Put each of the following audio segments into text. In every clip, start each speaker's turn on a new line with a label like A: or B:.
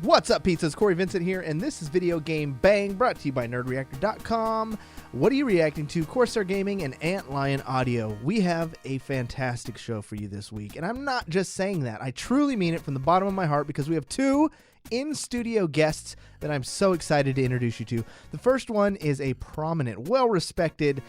A: What's up, pizzas? Corey Vincent here, and this is Videogame BANG, brought to you by NerdReactor.com. What are you reacting to? Corsair Gaming and Antlion Audio. We have a fantastic show for you this week, and I'm not just saying that. I truly mean it from the bottom of my heart, because we have two in-studio guests that I'm so excited to introduce you to. The first one is a prominent, well-respected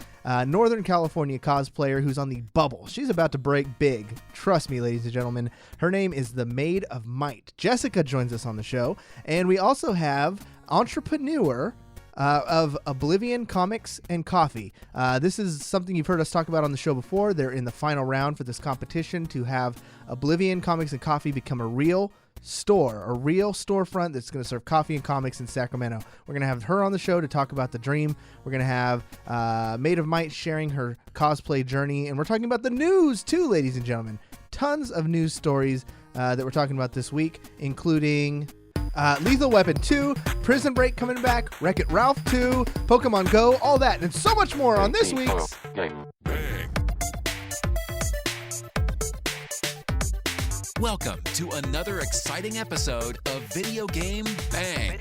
A: Northern California cosplayer who's on the bubble. She's about to break big. Trust me, ladies and gentlemen. Her name is the Maid of Might. Jessica joins us on the show. And we also have entrepreneur of Oblivion Comics and Coffee. This is something you've heard us talk about on the show before. They're in the final round for this competition to have Oblivion Comics and Coffee become a real store, a real storefront that's going to serve coffee and comics in Sacramento. We're going to have her on the show to talk about the dream. We're going to have Maid of Might sharing her cosplay journey, and we're talking about the news too, ladies and gentlemen. Tons of news stories that we're talking about this week, including Lethal Weapon 2, Prison Break coming back, Wreck-It Ralph 2, Pokemon Go, all that, and so much more on this week's
B: Game.
C: Welcome to another exciting episode of Videogame BANG,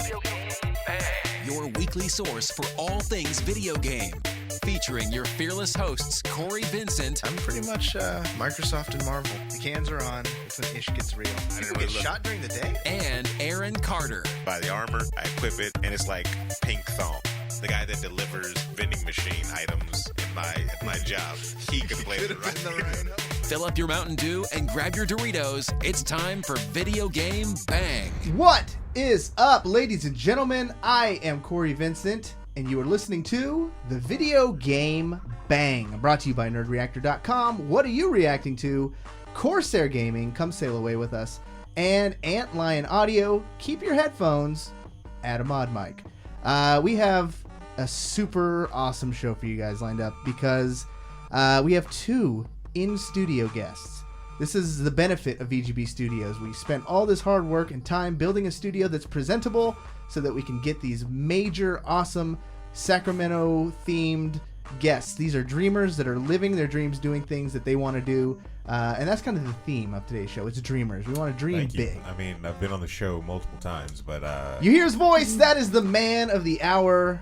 C: your weekly source for all things video game. Featuring your fearless hosts, Corey Vincent.
D: I'm pretty much Microsoft and Marvel. The cans are on. It's when ish gets real. People get shot during the day?
C: And Aaron Carter.
E: Buy the armor, I equip it, and it's like Pink Thong. The guy that delivers vending machine items in my job. He could play it right.
C: Fill up your Mountain Dew and grab your Doritos. It's time for Videogame BANG.
A: What is up, ladies and gentlemen? I am Corey Vincent, and you are listening to the Video Game Bang, brought to you by NerdReactor.com. What are you reacting to? Corsair Gaming, come sail away with us, and Antlion Audio. Keep your headphones at a mod mic. We have a super awesome show for you guys lined up, because we have two in-studio guests. This is the benefit of VGB Studios. We spent all this hard work and time building a studio that's presentable so that we can get these major, awesome Sacramento-themed guests. These are dreamers that are living their dreams, doing things that they want to do. And that's kind of the theme of today's show. It's dreamers. We want to dream big.
F: I mean, I've been on the show multiple times, but...
A: You hear his voice? That is the man of the hour.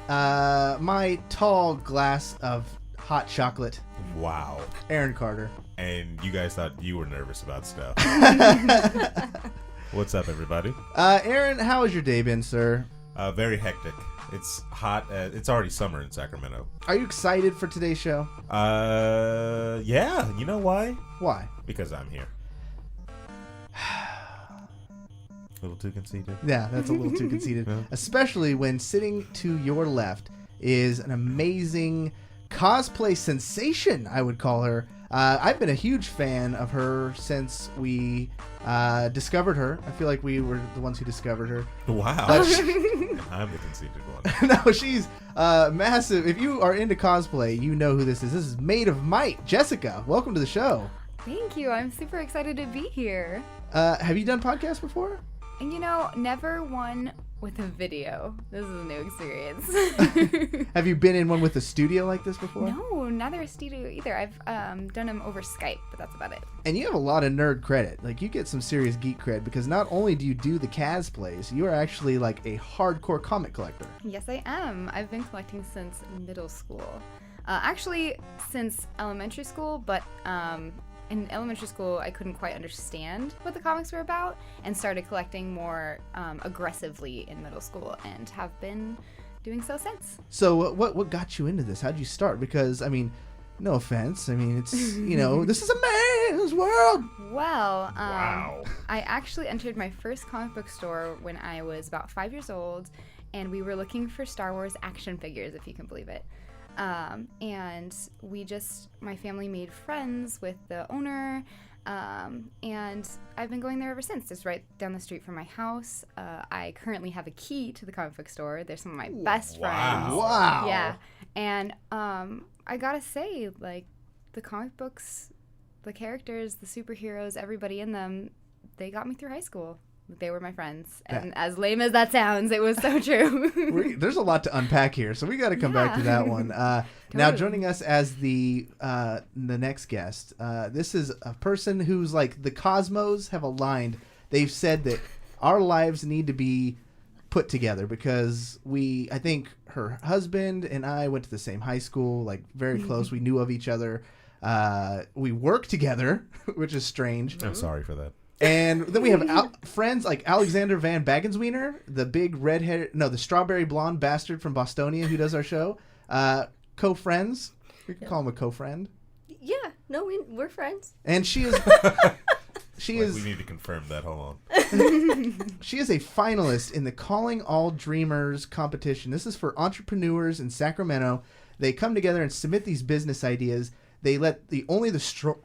A: My tall glass of hot chocolate.
F: Wow.
A: Aaron Carter.
F: And you guys thought you were nervous about stuff. What's up, everybody?
A: Aaron, how has your day been, sir?
F: Very hectic. It's hot. It's already summer in Sacramento.
A: Are you excited for today's show?
F: Yeah. You know why?
A: Why?
F: Because I'm here. A little too conceited?
A: Yeah, that's a little too conceited.
F: Yeah.
A: Especially when sitting to your left is an amazing cosplay sensation, I would call her. I've been a huge fan of her since we discovered her. I feel like we were the ones who discovered her.
F: Wow.
A: But
F: I'm the conceited one.
A: no, she's massive. If you are into cosplay, you know who this is. This is Maid of Might. Jessica, welcome to the show.
B: Thank you. I'm super excited to be here.
A: Have you done podcasts before?
B: And never one with a video. This is a new experience.
A: Have you been in one with a studio like this before?
B: No, neither a studio either. I've done them over Skype, but that's about it.
A: And you have a lot of nerd credit. Like, you get some serious geek cred, because not only do you do the Kaz plays, you are actually like a hardcore comic collector.
B: Yes, I am. I've been collecting since middle school. Actually, since elementary school, but in elementary school, I couldn't quite understand what the comics were about, and started collecting more aggressively in middle school, and have been doing so since.
A: So what got you into this? How'd you start? Because, I mean, no offense. I mean, it's, this is a man's world.
B: Well,
F: Wow.
B: I actually entered my first comic book store when I was about 5 years old, and we were looking for Star Wars action figures, if you can believe it. And my family made friends with the owner, and I've been going there ever since. It's right down the street from my house. I currently have a key to the comic book store. They're some of my best friends.
A: Wow.
B: Yeah. And, I gotta say, like, the comic books, the characters, the superheroes, everybody in them, they got me through high school. They were my friends. And as lame as that sounds, it was so true.
A: There's a lot to unpack here, so we got to come back to that one. Now, joining us as the next guest, this is a person who's like, the cosmos have aligned. They've said that our lives need to be put together because I think her husband and I went to the same high school, like very close. We knew of each other. We work together, which is strange.
F: I'm sorry for that.
A: And then we have friends like Alexander Van Bagenswiener, the big the strawberry blonde bastard from Bostonia who does our show. Co-friends. You can call him a co-friend.
G: Yeah, no, we're friends.
A: And she is...
F: We need to confirm that. Hold on.
A: She is a finalist in the Calling All Dreamers competition. This is for entrepreneurs in Sacramento. They come together and submit these business ideas. They let only the strong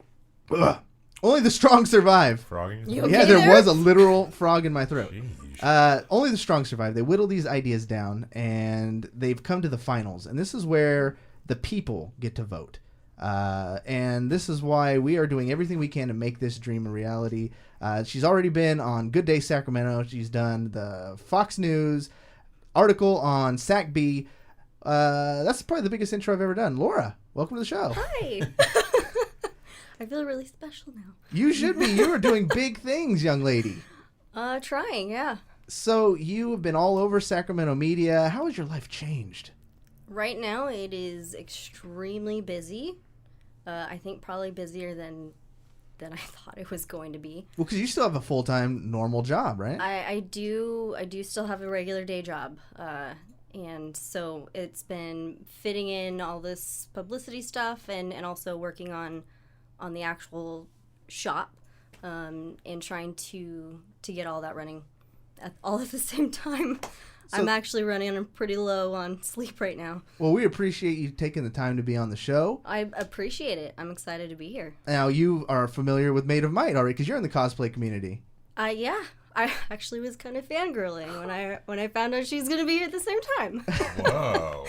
A: survive.
F: Frogging?
A: Yeah, there was a literal frog in my throat.
F: Jeez.
A: Only the strong survive. They whittle these ideas down, and they've come to the finals. And this is where the people get to vote. And this is why we are doing everything we can to make this dream a reality. She's already been on Good Day Sacramento. She's done the Fox News article on SacB. That's probably the biggest intro I've ever done. Laura, welcome to the show.
G: Hi. I feel really special now.
A: You should be. You are doing big things, young lady.
G: Trying, yeah.
A: So you have been all over Sacramento media. How has your life changed?
G: Right now, it is extremely busy. I think probably busier than I thought it was going to be.
A: Well, because you still have a full-time normal job, right?
G: I do still have a regular day job. And so it's been fitting in all this publicity stuff and also working on the actual shop and trying to get all that running all at the same time. So, I'm actually running pretty low on sleep right now.
A: Well, we appreciate you taking the time to be on the show.
G: I appreciate it. I'm excited to be here.
A: Now, you are familiar with Maid of Might already because you're in the cosplay community.
G: Yeah. I actually was kind of fangirling when I found out she's going to be here at the same time.
F: Whoa.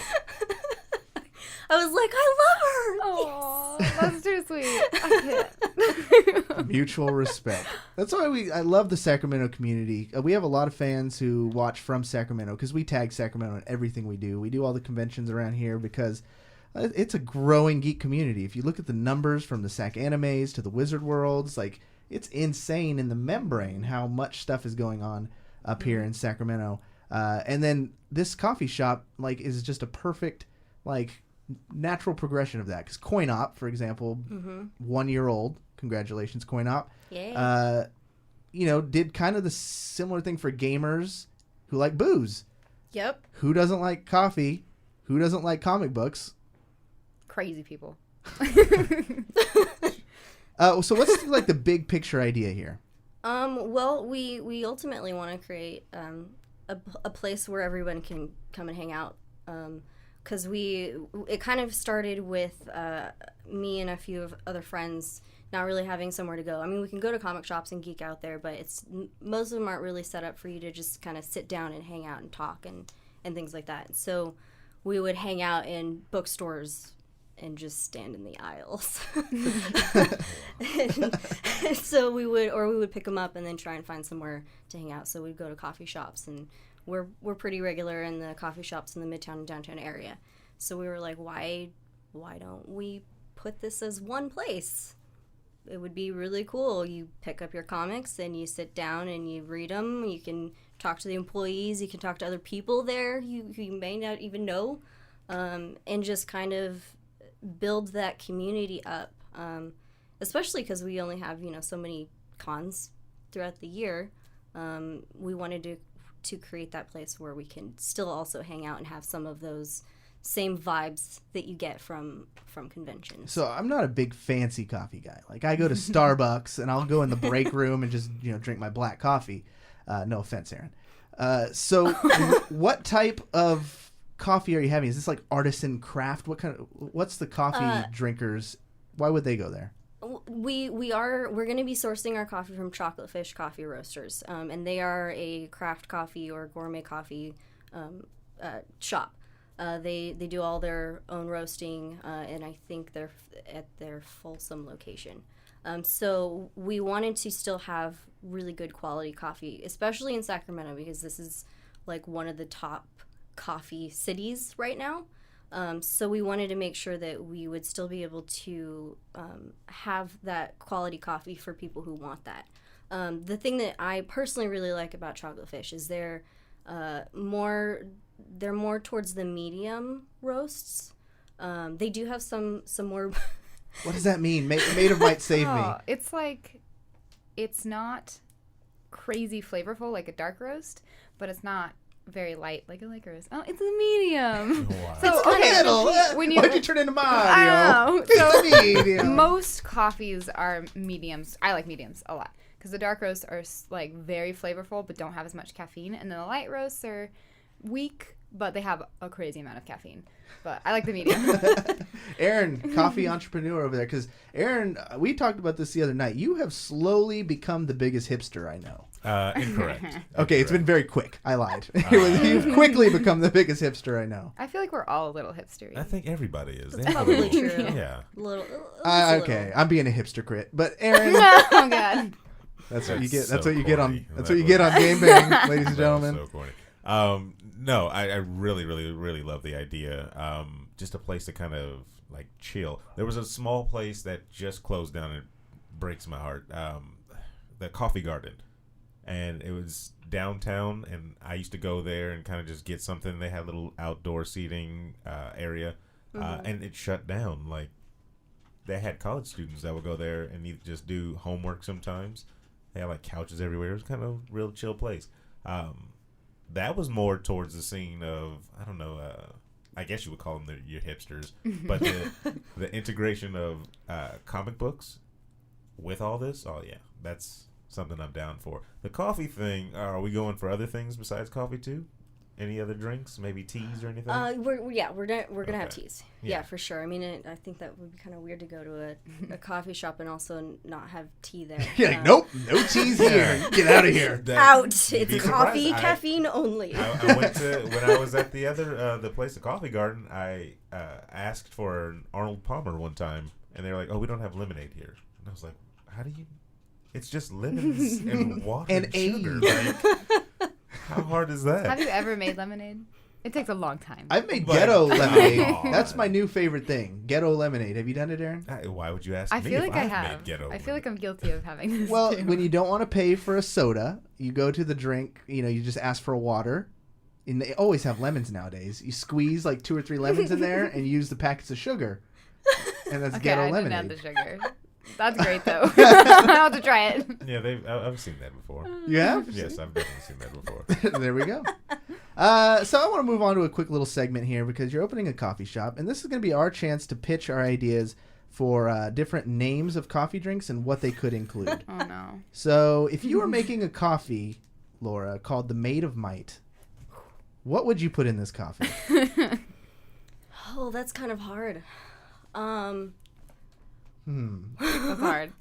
G: I was like, I love her.
B: Oh, that's too sweet. I can't.
A: Mutual respect. That's why I love the Sacramento community. We have a lot of fans who watch from Sacramento because we tag Sacramento in everything we do. We do all the conventions around here because it's a growing geek community. If you look at the numbers from the Sac animes to the Wizard Worlds, like it's insane in the membrane how much stuff is going on up here in Sacramento. And then this coffee shop is just a perfect natural progression of that because Coin Op, for example, 1 year old, congratulations Coin Op, did kind of the similar thing for gamers who like booze.
G: Yep.
A: Who doesn't like coffee? Who doesn't like comic books?
B: Crazy people.
A: So what's the big picture idea here?
G: Well, we ultimately want to create a place where everyone can come and hang out. Because it kind of started with me and a few of other friends not really having somewhere to go. I mean, we can go to comic shops and geek out there, but most of them aren't really set up for you to just kind of sit down and hang out and talk and things like that. So we would hang out in bookstores and just stand in the aisles. and so we would pick them up and then try and find somewhere to hang out. So we'd go to coffee shops, and we're pretty regular in the coffee shops in the Midtown and downtown area. So we were like, why don't we put this as one place? It would be really cool. You pick up your comics and you sit down and you read them. You can talk to the employees. You can talk to other people there who you may not even know, and just kind of build that community up. Especially because we only have so many cons throughout the year. We wanted to create that place where we can still also hang out and have some of those same vibes that you get from conventions. So
A: I'm not a big fancy coffee guy. I go to Starbucks and I'll go in the break room and just drink my black coffee. No offense, Aaron. So what type of coffee are you having? Is this artisan craft? What's the coffee drinkers? Why would they go there?
G: We're going to be sourcing our coffee from Chocolate Fish Coffee Roasters, and they are a craft coffee or gourmet coffee shop. They do all their own roasting, and I think they're at their Folsom location. So we wanted to still have really good quality coffee, especially in Sacramento, because this is one of the top coffee cities right now. So we wanted to make sure that we would still be able to have that quality coffee for people who want that. The thing that I personally really like about chocolate fish is they're more towards the medium roasts. They do have some more.
A: What does that mean? Maid of Might save me.
B: It's like, it's not crazy flavorful like a dark roast, but it's not very light like a light roast. Oh, it's a medium.
F: Wow.
B: So when
A: Why'd you turn into Mario?
B: I don't know.
A: It's a medium.
B: Most coffees are mediums. I like mediums a lot because the dark roasts are like very flavorful but don't have as much caffeine, and then the light roasts are weak but they have a crazy amount of caffeine. But I like the medium.
A: Aaron, coffee entrepreneur over there, because Aaron, we talked about this the other night. You have slowly become the biggest hipster I know.
F: Incorrect.
A: Okay, it's been very quick. I lied. You've quickly become the biggest hipster I know.
B: I feel like we're all a little hipstery.
F: I think everybody is.
G: That's probably true.
F: Yeah.
A: Okay, I'm being a hipster crit, but Aaron,
B: Oh God.
A: that's what you get.
F: So
A: That's what you get on.
F: corny.
A: That's what you get on Game Bang, ladies and
F: That was
A: gentlemen.
F: so corny. No, I really, really, really love the idea. Just a place to kind of like chill. There was a small place that just closed down. It breaks my heart. The Coffee Garden, and it was downtown. And I used to go there and kind of just get something. They had a little outdoor seating area, and it shut down. Like they had college students that would go there and either just do homework sometimes. They had like couches everywhere. It was kind of a real chill place. That was more towards the scene of, I don't know, I guess you would call them your hipsters, but the integration of comic books with all this, oh yeah, that's something I'm down for. The coffee thing, are we going for other things besides coffee too? Any other drinks, maybe teas or anything?
G: We're gonna have
F: Okay.
G: teas.
F: Yeah.
G: Yeah, for sure. I mean, I think that would be kind of weird to go to a coffee shop and also not have tea there.
A: You're like, nope, no teas here. Get out of here.
G: Out.
F: You'd be
G: It's
F: surprised.
G: coffee, caffeine only.
F: I went to, when I was at the other the place, the Coffee Garden, I asked for an Arnold Palmer one time, and they were like, "Oh, we don't have lemonade here." And I was like, "How do you? It's just lemons and water
A: And
F: and sugar.
A: eggs.
F: Like, how hard is that?"
B: Have you ever made lemonade? It takes a long time.
A: I've made
F: But-
A: ghetto lemonade.
F: Aw.
A: That's my new favorite thing. Ghetto lemonade. Have you done it, Aaron?
F: Why would you ask
B: I
F: me
B: feel
F: if
B: like I
F: I've
B: have.
F: made ghetto
B: I feel like I'm guilty of having this.
A: Well,
B: too.
A: when you don't want to pay for a soda, you go to the drink, you just ask for water. And they always have lemons nowadays. You squeeze like 2 or 3 lemons in there and use the packets of sugar. And that's
B: okay,
A: ghetto
B: I didn't
A: lemonade.
B: add the sugar. That's great though. I'll have to try it.
F: Yeah, I've seen that before.
A: You have?
F: Yes, I've definitely seen that before.
A: There we go. So I want to move on to a quick little segment here because you're opening a coffee shop, and this is going to be our chance to pitch our ideas for different names of coffee drinks and what they could include.
B: Oh no.
A: So if you were making a coffee, Laura, called the Maid of Might, what would you put in this coffee?
G: Oh, that's kind of hard.
B: That's hard.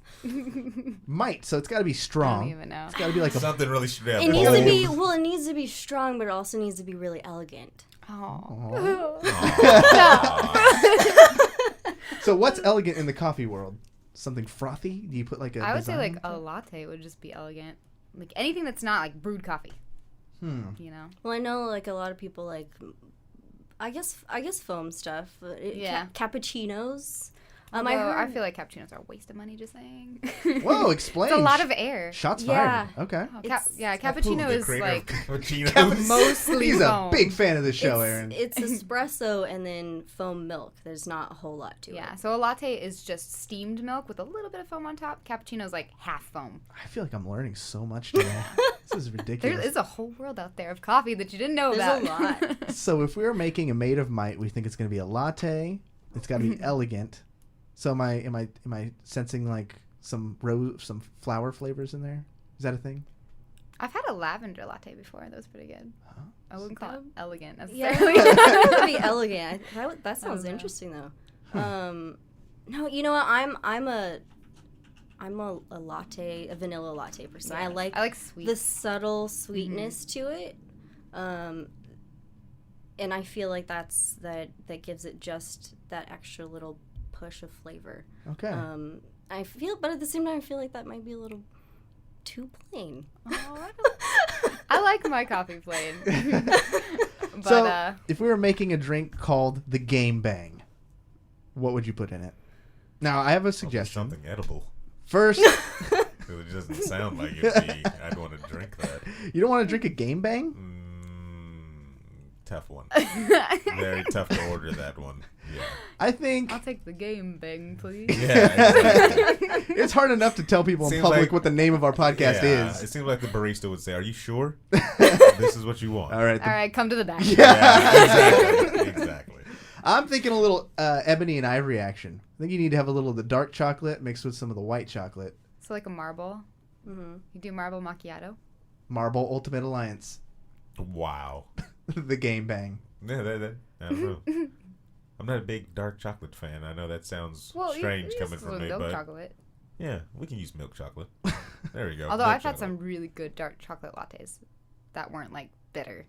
A: Might, so it's got to be
B: I
A: strong.
B: don't even know.
A: It's got to be like a
F: Something really straight.
G: It needs to be it needs to be strong, but it also needs to be really elegant.
B: Oh.
A: So what's elegant in the coffee world? Something frothy? Do you put like a
B: I would say
A: design?
B: like a latte would just be elegant. Like anything that's not like brewed coffee. You know.
G: Well, I know like a lot of people like, I guess foam stuff.
B: Yeah.
G: Cappuccinos.
B: Although I feel like cappuccinos are a waste of money. Just saying.
A: Whoa, explain.
B: It's a lot of air.
A: Shots
G: Yeah.
A: fired. Okay.
B: Oh,
G: It's-
B: cappuccino is like
F: cappuccino.
B: mostly
A: He's a
B: foam.
A: big fan of the show, Aaron.
G: It's espresso and then foam milk. There's not a whole lot to it.
B: Yeah, so a latte is just steamed milk with a little bit of foam on top. Cappuccino is like half foam.
A: I feel like I'm learning so much today. This is
B: There
A: ridiculous.
B: is a whole world out there of coffee that you didn't know
G: There's
B: about.
G: a lot.
A: So if we were making a Maid of Might, we think it's going to be a latte. It's got to be elegant. So am I sensing like some flower flavors in there? Is that a thing?
B: I've had a lavender latte before. That was pretty good. I wouldn't call it elegant
G: Yeah,
B: necessarily.
G: it would be elegant. That sounds
B: know.
G: interesting though. No, you know what? I'm a latte, a vanilla latte person. I like
B: sweet.
G: the subtle sweetness to it, and I feel like that gives it just that extra little push of flavor.
A: Okay.
G: But at the same time, I feel like that might be a little too plain.
B: Oh, I like my coffee plain. But
A: So if we were making a drink called the Game Bang, what would you put in it? Now I have a suggestion.
F: Something edible.
A: First,
F: It doesn't sound like it'd be. I'd want to drink that.
A: You don't want to drink a Game Bang?
F: Tough one. Very tough to order that one. Yeah.
A: I think
B: I'll take the Game Bang, please.
F: Yeah, exactly.
A: it's hard enough to tell people in
F: Seems
A: public
F: like-
A: what the name of our podcast
F: Yeah,
A: is.
F: It seems like the barista would say, "Are you sure this is what you want?"
A: All right.
B: All right, come to the back.
F: Yeah, exactly.
A: I'm thinking a little ebony and ivory action. I think you need to have a little of the dark chocolate mixed with some of the white chocolate.
B: So like a marble.
G: Mm-hmm.
B: You do marble macchiato.
A: Marble Ultimate Alliance.
F: Wow.
A: The Game Bang.
F: Yeah, I don't know. I'm not a big dark chocolate fan. I know that sounds strange
B: you
F: coming
B: use
F: from me,
B: milk
F: but
B: chocolate.
F: yeah, we can use milk chocolate. There we go.
B: Although
F: milk
B: I've had
F: chocolate.
B: some really good dark chocolate lattes that weren't like bitter.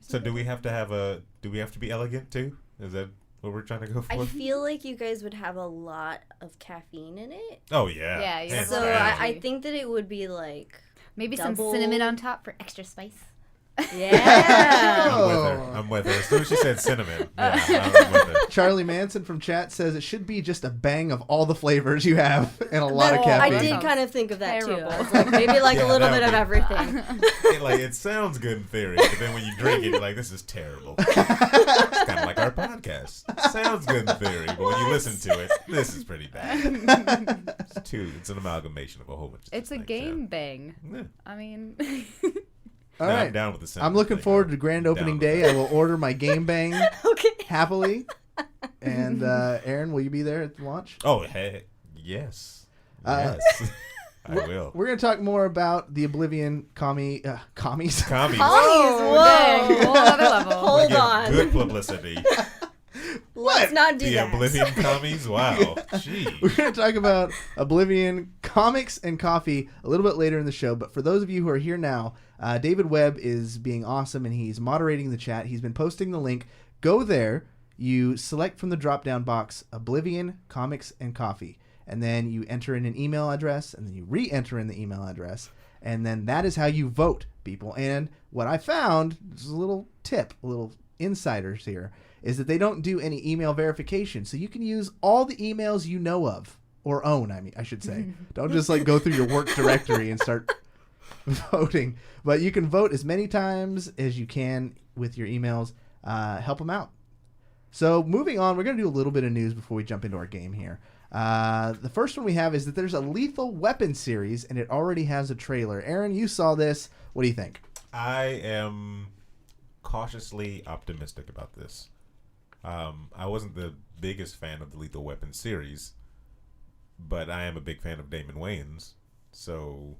F: So do we have to be elegant too? Is that what we're trying to go for?
G: I feel like you guys would have a lot of caffeine in it.
F: Oh yeah.
B: Yeah, you
F: Hands
G: So
F: down.
G: I think that it would be like
B: Maybe
G: double.
B: some cinnamon on top for extra spice.
G: Yeah.
F: I'm with her. As soon as she said cinnamon, yeah, I'm with her.
A: Charlie Manson from chat says it should be just a bang of all the flavors you have and a lot of
B: Oh,
A: caffeine.
G: I did
B: Sounds
G: kind of think of that too.
B: terrible.
G: I was like, maybe like
F: Yeah,
G: a little
F: that
G: bit of
F: would be-
G: everything.
F: It sounds good in theory, but then when you drink it, you're like, this is terrible. It's kind of like our podcast. Sounds good in theory, but when you listen to it, this is pretty bad. It's an amalgamation of a whole bunch of
B: It's a
F: things,
B: Game Bang.
F: Yeah.
B: I mean,
A: All
F: No,
A: right.
F: I'm down with the cinnamon
A: I'm looking
F: thing.
A: forward to grand
F: I'm
A: opening
F: down with
A: day. I will order my Game Bang
G: Okay.
A: happily. And Aaron, will you be there at the launch?
F: Oh, hey, yes. Yes. I will.
A: We're going to talk more about the Oblivion commies.
F: Commies.
G: Whoa.
B: dang, whole other level.
G: Hold
F: Give
G: on.
F: Good publicity.
G: Let's not do
F: The
G: that.
F: Oblivion commies? Wow. Gee.
A: We're going to talk about Oblivion comics and coffee a little bit later in the show. But for those of you who are here now, David Webb is being awesome and he's moderating the chat. He's been posting the link. Go there. You select from the drop-down box Oblivion comics and coffee. And then you enter in an email address and then you re-enter in the email address. And then that is how you vote, people. And what I found, this is a little tip, a little insiders here, is that they don't do any email verification. So you can use all the emails you know of, or own, I should say. Don't just go through your work directory and start voting. But you can vote as many times as you can with your emails. Help them out. So moving on, we're going to do a little bit of news before we jump into our game here. The first one we have is that there's a Lethal Weapon series, and it already has a trailer. Aaron, you saw this. What do you think?
F: I am cautiously optimistic about this. I wasn't the biggest fan of the Lethal Weapon series, but I am a big fan of Damon Wayans, so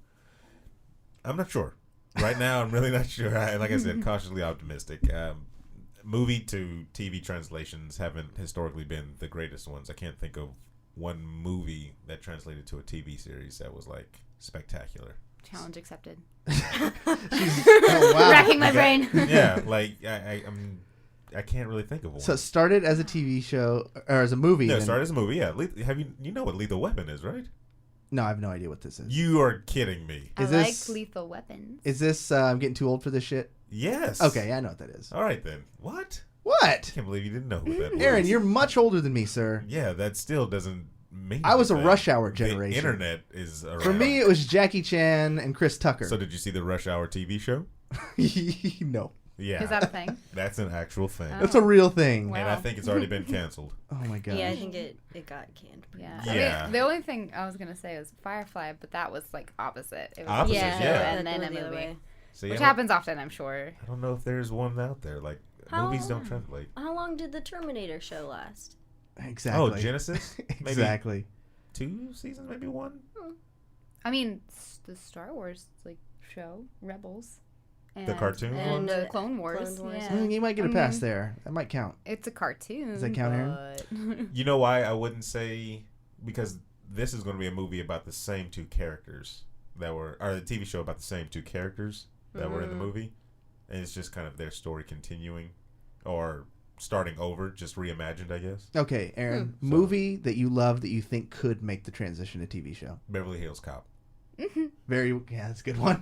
F: I'm not sure. Right now, I'm really not sure. Like I said, cautiously optimistic. Movie to TV translations haven't historically been the greatest ones. I can't think of one movie that translated to a TV series that was spectacular.
B: Challenge accepted.
A: Oh, wow.
B: Racking my brain.
F: Yeah, I can't really think of one.
A: So it started as a TV show, or as a movie.
F: No, it
A: then-
F: started as a movie. Yeah, have you know what Lethal Weapon is, right?
A: No, I have no idea what this is.
F: You are kidding me.
B: I
A: Is
B: like
A: this-
B: Lethal Weapons.
A: Is this, I'm getting too old for this shit?
F: Yes.
A: Okay, I know what that is.
F: All right then. What?
A: What?
F: I can't believe you didn't know who that was.
A: Aaron, you're much older than me, sir.
F: Yeah, that still doesn't mean.
A: I was a
F: anything.
A: Rush Hour
F: The
A: generation.
F: internet is around.
A: For me, it was Jackie Chan and Chris Tucker.
F: So did you see the Rush Hour TV show?
A: No.
F: Yeah.
B: Is that a thing?
F: That's an actual thing.
A: That's a real thing.
B: Wow.
F: And I think it's already been canceled.
A: Oh my god.
G: Yeah, I think it got canned.
B: Yeah.
F: Yeah.
B: I mean, the only thing I was gonna say was Firefly, but that was opposite. It was
F: Opposite,
B: a show
F: yeah.
B: and then a
G: That went the other
B: movie,
G: way.
F: See,
B: which
F: I don't-
B: happens often, I'm sure.
F: I don't know if there's one out there. Movies don't translate.
G: How long did the Terminator show last?
A: Exactly.
F: Oh, Genesis? Maybe
A: Exactly.
F: 2 seasons, maybe 1?
B: I mean, the Star Wars show, Rebels. And,
F: The cartoon
B: and
F: one?
B: the Clone Wars.
G: Clone Wars.
B: Yeah.
A: You might get a
B: I
A: pass
B: mean,
A: there. That might count.
B: It's a cartoon.
A: Does that count, Aaron?
B: but-
F: You know why I wouldn't say? Because this is going to be a movie about the same 2 characters or the TV show about the same 2 characters that were in the movie. And it's just kind of their story continuing or starting over, just reimagined, I guess.
A: Okay, Aaron. Movie that you love that you think could make the transition to TV show.
F: Beverly Hills Cop.
A: That's a good one.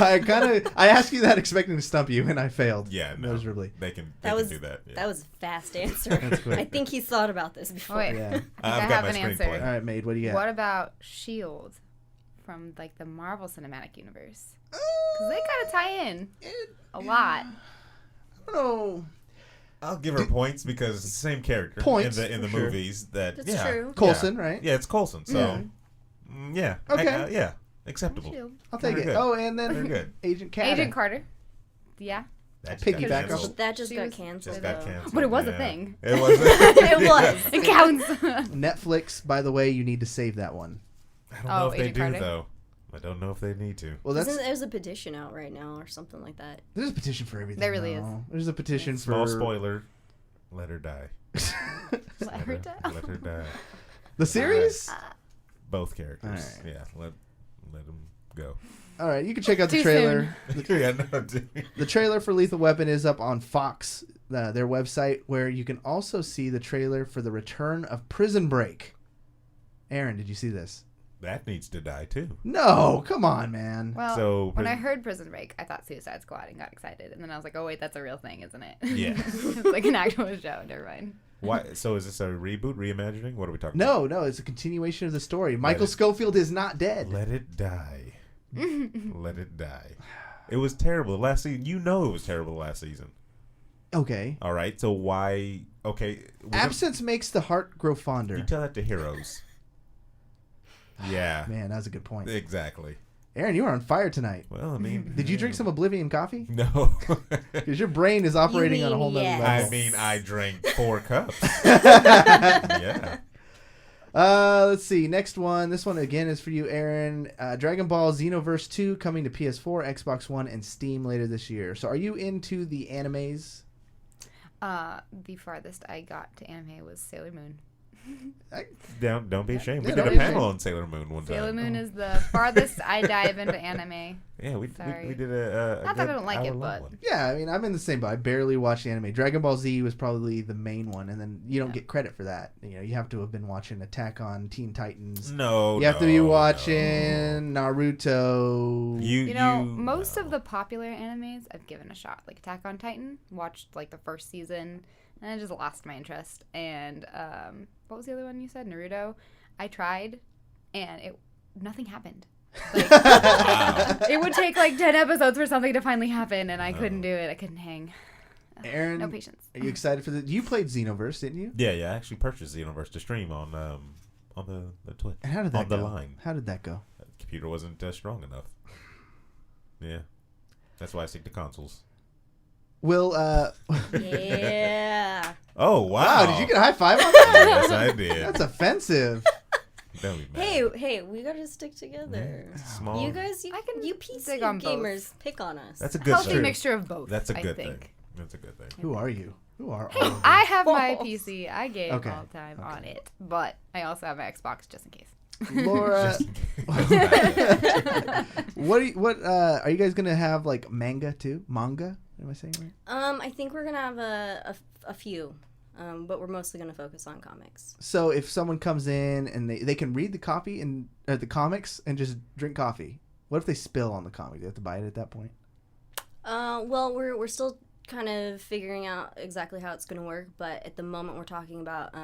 A: I asked you that expecting to stump you, and I failed.
F: Yeah, no.
A: Miserably.
F: They can
G: That was
F: do that. Yeah.
G: That was a fast answer.
A: That's quick.
G: I think he's thought about this before.
B: Wait.
A: Yeah.
F: I've
B: I
F: got
B: have
F: my
B: an answer.
F: screenplay.
A: All right, Maid. What do you got?
B: What about S.H.I.E.L.D.? from like the Marvel Cinematic Universe? Because they kind of tie in a lot.
A: I don't know.
F: I'll give her points because it's the same character
A: Points,
F: in the
A: for sure.
F: movies.
G: That's
F: yeah,
G: true.
A: Coulson,
F: yeah.
A: right?
F: Yeah, it's Coulson. So yeah,
A: Okay.
F: yeah, acceptable.
B: Shield.
A: I'll take
F: Very
A: it.
F: good.
A: Oh, and then
F: Very good.
A: Agent Carter.
B: Agent Carter. Yeah.
F: That
A: Piggyback
F: got
A: off
F: canceled.
A: of-
G: That just
B: She
G: got
B: was-
G: canceled.
F: Just got
G: though.
F: canceled.
B: But it was a
F: yeah.
B: thing.
F: It was.
G: It was.
B: It counts.
A: Netflix, by the way, you need to save that one.
F: I don't know if they
B: Agent
F: do
B: Carter?
F: though. I don't know if they need to.
A: Well,
G: There's a petition out right now or something like that.
A: there's a petition for everything.
B: There really
A: though. There's a petition for
F: Small spoiler. Let her die.
B: Let her die.
F: Let her die.
A: the series.
F: Both characters.
A: All right.
F: Yeah. Let them go.
A: All right, you can check out the
B: Too
A: trailer.
F: Yeah, no, dude.
A: The trailer for Lethal Weapon is up on Fox, their website, where you can also see the trailer for the return of Prison Break. Aaron, did you see this?
F: That needs to die too.
A: No, come on, man.
B: Well,
F: So,
B: when I heard Prison Break, I thought Suicide Squad and got excited. And then I was like, oh, wait, that's a real thing, isn't it?
F: Yeah.
B: It's like an actual show. Never mind.
F: Why? So is this a reboot, reimagining? What are we talking
A: No, it's a continuation of the story. Michael
F: it-
A: Schofield is not dead.
F: about? Let it die. Let it die. It was terrible. The last season, it was terrible the last season.
A: Okay.
F: All right, so why? Okay,
A: Absence makes the heart grow
F: you
A: fonder.
F: tell that to heroes. Yeah,
A: Man, that was a good point.
F: exactly.
A: Aaron, you were on fire tonight.
F: Well, I mean,
A: Did you drink some Oblivion coffee?
F: No.
A: Because your brain is operating on a whole nother
G: yes.
A: level.
F: I mean, I drank 4 cups. Yeah.
A: Let's see. Next one. This one again is for you, Aaron. Dragon Ball Xenoverse 2 coming to PS4, Xbox One, and Steam later this year. So, are you into the animes?
B: The farthest I got to anime was Sailor Moon.
F: Don't be ashamed. We
A: Yeah,
F: did
A: don't
F: a
A: be
F: panel
A: ashamed.
F: on Sailor Moon one time.
B: Sailor Moon is the farthest I dive into anime.
F: Yeah, we
B: Sorry.
F: did a
B: Not that I
F: good
B: don't like it,
F: hour-long
B: but-
F: one.
A: Yeah, I mean, I'm in the same boat. I barely watch the anime. Dragon Ball Z was probably the main one, and then you don't get credit for that. You have to have been watching Attack on Teen Titans.
F: No,
A: You have to be
F: no,
A: watching Naruto.
B: You know, most of the popular animes I've given a shot. Like Attack on Titan, watched like the first season, and I just lost my interest. And what was the other one you said? Naruto. I tried, and nothing happened. Like, it would take like 10 episodes for something to finally happen, and I couldn't do it. I couldn't hang.
A: Aaron,
B: No patience.
A: Are you excited for You played Xenoverse, didn't you?
F: Yeah, I actually purchased Xenoverse to stream on the Twitch.
A: And how did that
F: on
A: go?
F: the line.
A: How did that go?
F: The computer wasn't strong enough. Yeah, that's why I stick to consoles.
A: Will,
G: Yeah.
F: Oh
A: wow, did you get a high five on that?
F: Yes, I did.
A: That's offensive.
F: Don't be mad.
G: Hey, we gotta stick together.
F: Small.
G: You guys,
B: I can
G: you PC
B: dig on both.
G: gamers pick on us.
F: That's a good
B: Healthy
F: thing.
B: mixture of both.
F: That's a
B: I
F: good
B: think.
F: thing. That's a good thing.
A: Who are you? Who are
B: Hey,
A: all of
B: I have my PC. I game
A: Okay.
B: all the time on it, but I also have my Xbox just in case.
A: you? Laura, what are you guys gonna have, like manga too? Manga? Am I saying it right?
G: I think we're gonna have a few, but we're mostly gonna focus on comics.
A: So if someone comes in and they can read the copy and the comics and just drink coffee, what if they spill on the comic? Do they have to buy it at that point?
G: Well, we're still kind of figuring out exactly how it's gonna work, but at the moment we're talking about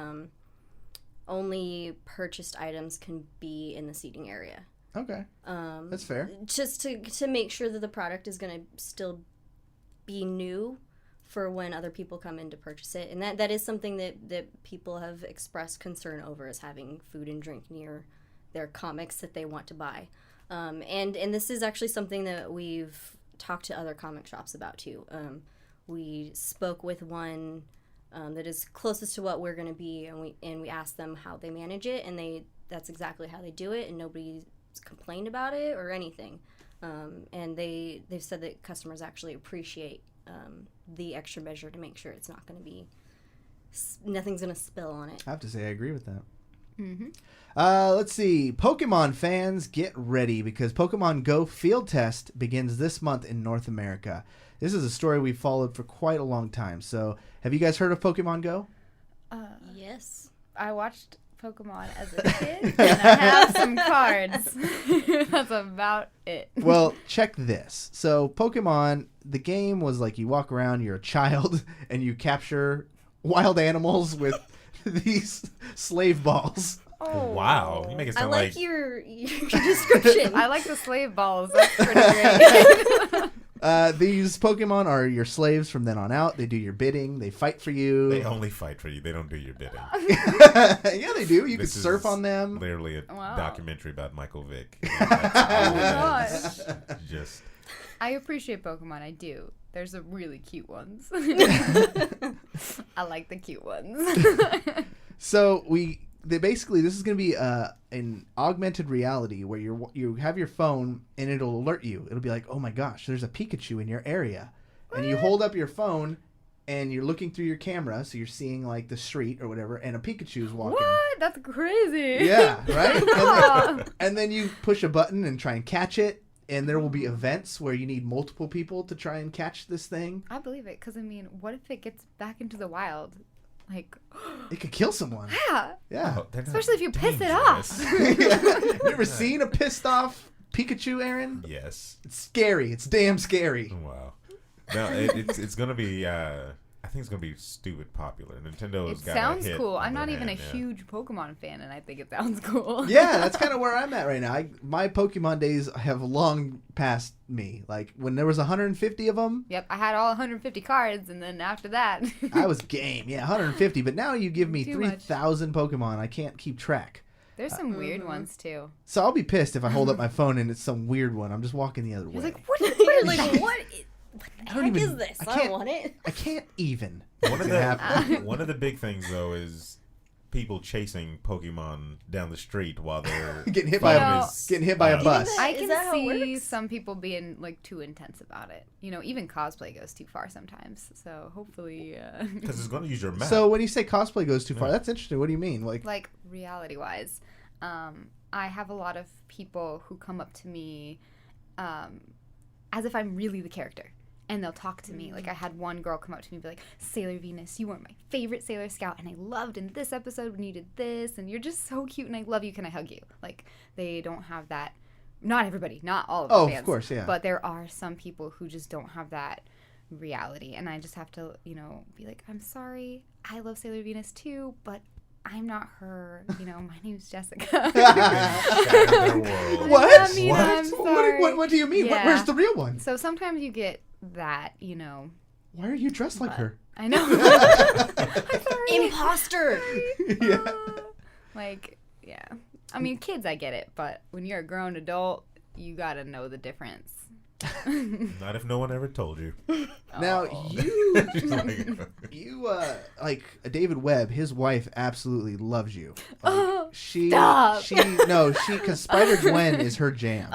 G: only purchased items can be in the seating area.
A: Okay, that's fair.
G: Just to make sure that the product is gonna still be new for when other people come in to purchase it, and that is something that people have expressed concern over, is having food and drink near their comics that they want to buy. And this is actually something that we've talked to other comic shops about too. We spoke with one that is closest to what we're going to be, and we asked them how they manage it, and that's exactly how they do it, and nobody's complained about it or anything. And they've said that customers actually appreciate the extra measure to make sure it's not going to be nothing's going to spill on it.
A: I have to say I agree with that.
B: Mm-hmm.
A: Let's see. Pokemon fans, get ready because Pokemon Go Field Test begins this month in North America. This is a story we've followed for quite a long time. So, have you guys heard of Pokemon Go?
G: Yes.
B: I watched Pokemon as a kid, and I have some cards. That's about it.
A: Well, check this. So, Pokemon, the game was like you walk around, you're a child, and you capture wild animals with these slave balls.
B: Oh,
F: Wow, you make it
G: I
F: sound
G: like your description.
B: I like the slave balls. That's pretty great.
A: These Pokemon are your slaves from then on out. They do your bidding. They fight for you.
F: They only fight for you. They don't do your bidding.
A: Yeah, they do. You can
F: This
A: surf
F: is
A: on them.
F: Literally a
B: Wow.
F: documentary about Michael Vick.
B: Oh my gosh.
F: Just
B: I appreciate Pokemon. I do. There's some really cute ones. I like the cute ones.
A: So basically this is going to be an augmented reality where you have your phone and it'll alert you. It'll be like, oh my gosh, there's a Pikachu in your area, and you hold up your phone and you're looking through your camera, so you're seeing like the street or whatever, and a Pikachu's walking.
B: What? That's crazy.
A: Yeah, right. And then you push a button and try and catch it. And there will be events where you need multiple people to try and catch this thing.
B: I believe it, because, I mean, what if it gets back into the wild? Like,
A: It could kill someone.
B: yeah.
A: Yeah.
F: they're not
B: Especially if you piss it off.
F: dangerous.
A: You ever seen a pissed off Pikachu, Aaron?
F: Yes.
A: It's scary. It's damn scary.
F: Wow. No, it's gonna be. I think it's gonna be stupid popular. Nintendo's
B: It
F: got
B: sounds
F: a hit
B: cool.
F: on
B: I'm not
F: their
B: even a
F: hand, yeah.
B: huge Pokemon fan, and I think it sounds cool.
A: Yeah, that's kind of where I'm at right now. My Pokemon days have long passed me. Like, when there was 150 of them,
B: Yep, I had all 150 cards, and then after that...
A: I was game. Yeah, 150. But now you give me
B: Too much.
A: 3,000 Pokemon. I can't keep track.
B: There's some weird ones, too.
A: So I'll be pissed if I hold up my phone and it's some weird one. I'm just walking the other way.
B: You're like, what
G: You're like, what the
A: don't
G: heck
A: even-
G: is this?
A: I
G: I
A: can't-
G: don't want it.
A: I can't even.
F: One of
A: happen.
F: one of the big things though is people chasing Pokemon down the street while they're
A: Getting hit
F: phone
A: by
F: is
A: getting hit by a
F: out.
A: bus.
B: I
G: Is
B: can
G: that how it
B: see
G: works?
B: some people being, like, too intense about it. You know, even cosplay goes too far sometimes. So, hopefully...
F: Because it's going to use your map.
A: So when you say cosplay goes too far,
F: Yeah.
A: that's interesting. What do you mean?
B: like reality-wise, I have a lot of people who come up to me as if I'm really the character, and they'll talk to me. Like, I had one girl come up to me and be like, Sailor Venus, you were my favorite Sailor Scout, and I loved in this episode when you did this, and you're just so cute, and I love you, can I hug you? Like, they don't have that. Not everybody, not all of the
A: Oh,
B: fans,
A: of course, yeah.
B: but there are some people who just don't have that reality, and I just have to, be like, I'm sorry, I love Sailor Venus too, but I'm not her. My name's Jessica.
F: Shatter their world.
A: What?
B: I mean,
A: What?
B: I'm sorry.
A: What do you mean?
B: Yeah.
A: Where's the real one?
B: So sometimes you get that,
A: Why are you dressed like
B: But-
A: her?
B: I know. I'm sorry.
G: Imposter.
A: Yeah.
B: Like, yeah. I mean, kids, I get it, but when you're a grown adult, you gotta know the difference.
F: Not if no one ever told you.
A: Now
B: Oh.
A: you like David Webb, his wife absolutely loves you. Like,
B: Stop.
A: because Spider Gwen is her jam.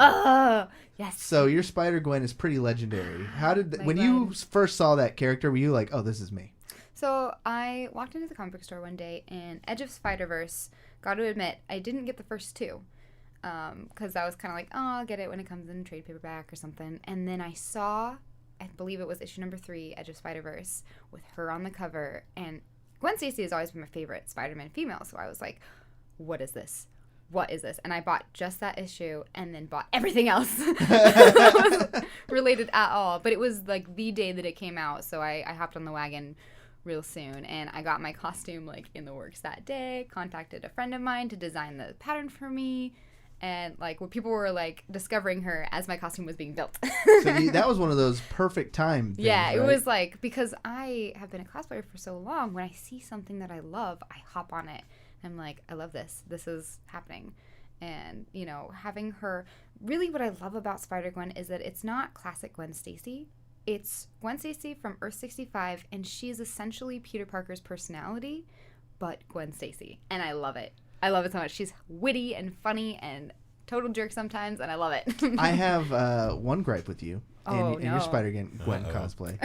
B: Yes.
A: So your Spider Gwen is pretty legendary. How did
B: My
A: when you
B: Gwen.
A: first saw that character, were you like, oh, this is me?
B: So I walked into the comic book store one day, and Edge of Spider-Verse, got to admit, I didn't get the first two. Because I was kind of like, oh, I'll get it when it comes in trade paperback or something. And then I saw, I believe it was issue number 3, Edge of Spider-Verse, with her on the cover. And Gwen Stacy has always been my favorite Spider-Man female. So I was like, what is this? What is this? And I bought just that issue and then bought everything else related at all. But it was like the day that it came out. So I hopped on the wagon real soon, and I got my costume like in the works that day, contacted a friend of mine to design the pattern for me. And, like, when people were, like, discovering her as my costume was being built.
A: So that was one of those perfect time things,
B: Yeah, it
A: right?
B: was, like, because I have been a cosplayer for so long, when I see something that I love, I hop on it. I'm like, I love this. This is happening. And, having her... Really what I love about Spider-Gwen is that it's not classic Gwen Stacy. It's Gwen Stacy from Earth 65, and she's essentially Peter Parker's personality, but Gwen Stacy. And I love it. I love it so much. She's witty and funny and total jerk sometimes, and I love it.
A: I have one gripe with you in your
B: no.
A: Spider-Gwen
F: Uh-oh.
A: cosplay.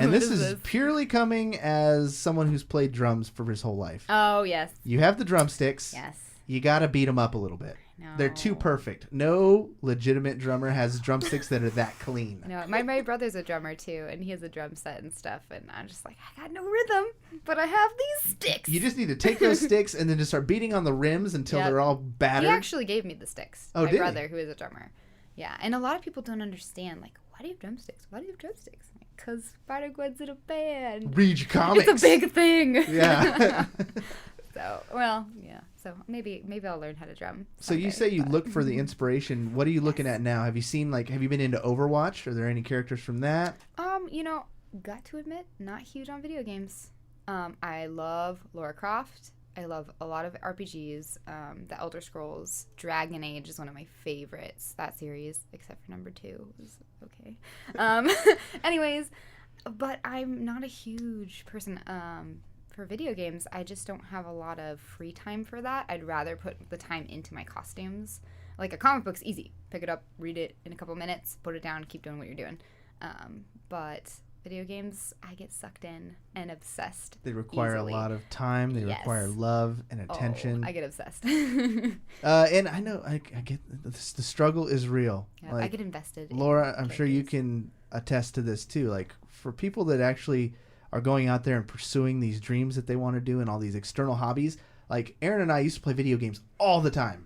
A: And this is purely coming as someone who's played drums for his whole life.
B: Oh, yes.
A: You have the drumsticks.
B: Yes.
A: You got to beat them up a little bit.
B: No.
A: They're too perfect. No legitimate drummer has drumsticks that are that clean.
B: No, my brother's a drummer, too, and he has a drum set and stuff, and I'm just like, I got no rhythm, but I have these sticks.
A: You just need to take those sticks and then just start beating on the rims until
B: Yep.
A: they're all battered.
B: He actually gave me the sticks.
A: Oh,
B: my
A: did he?
B: brother, who is a drummer. Yeah, and a lot of people don't understand, like, why do you have drumsticks? Why do you have drumsticks? Because Spider-Gwen's in a band.
A: Read your comics.
B: It's a big thing.
A: Yeah.
B: So, well, yeah. So maybe I'll learn how to drum.
A: So you say you look for the inspiration. What are you looking at now? Have you been into Overwatch? Are there any characters from that?
B: Got to admit, not huge on video games. I love Lara Croft. I love a lot of RPGs. The Elder Scrolls, Dragon Age is one of my favorites. That series, except for number 2, was okay. Anyways, but I'm not a huge person for video games. I just don't have a lot of free time for that. I'd rather put the time into my costumes. Like a comic book's easy. Pick it up, read it in a couple minutes, put it down, keep doing what you're doing. But video games, I get sucked in and obsessed.
A: They require
B: easily.
A: a lot of time. They require love and attention.
B: I get obsessed.
A: And I know I get the struggle is real.
B: Yeah,
A: like,
B: I get invested.
A: Laura, I'm sure you can attest to this too. Like for people that actually are going out there and pursuing these dreams that they want to do and all these external hobbies. Like Aaron and I used to play video games all the time.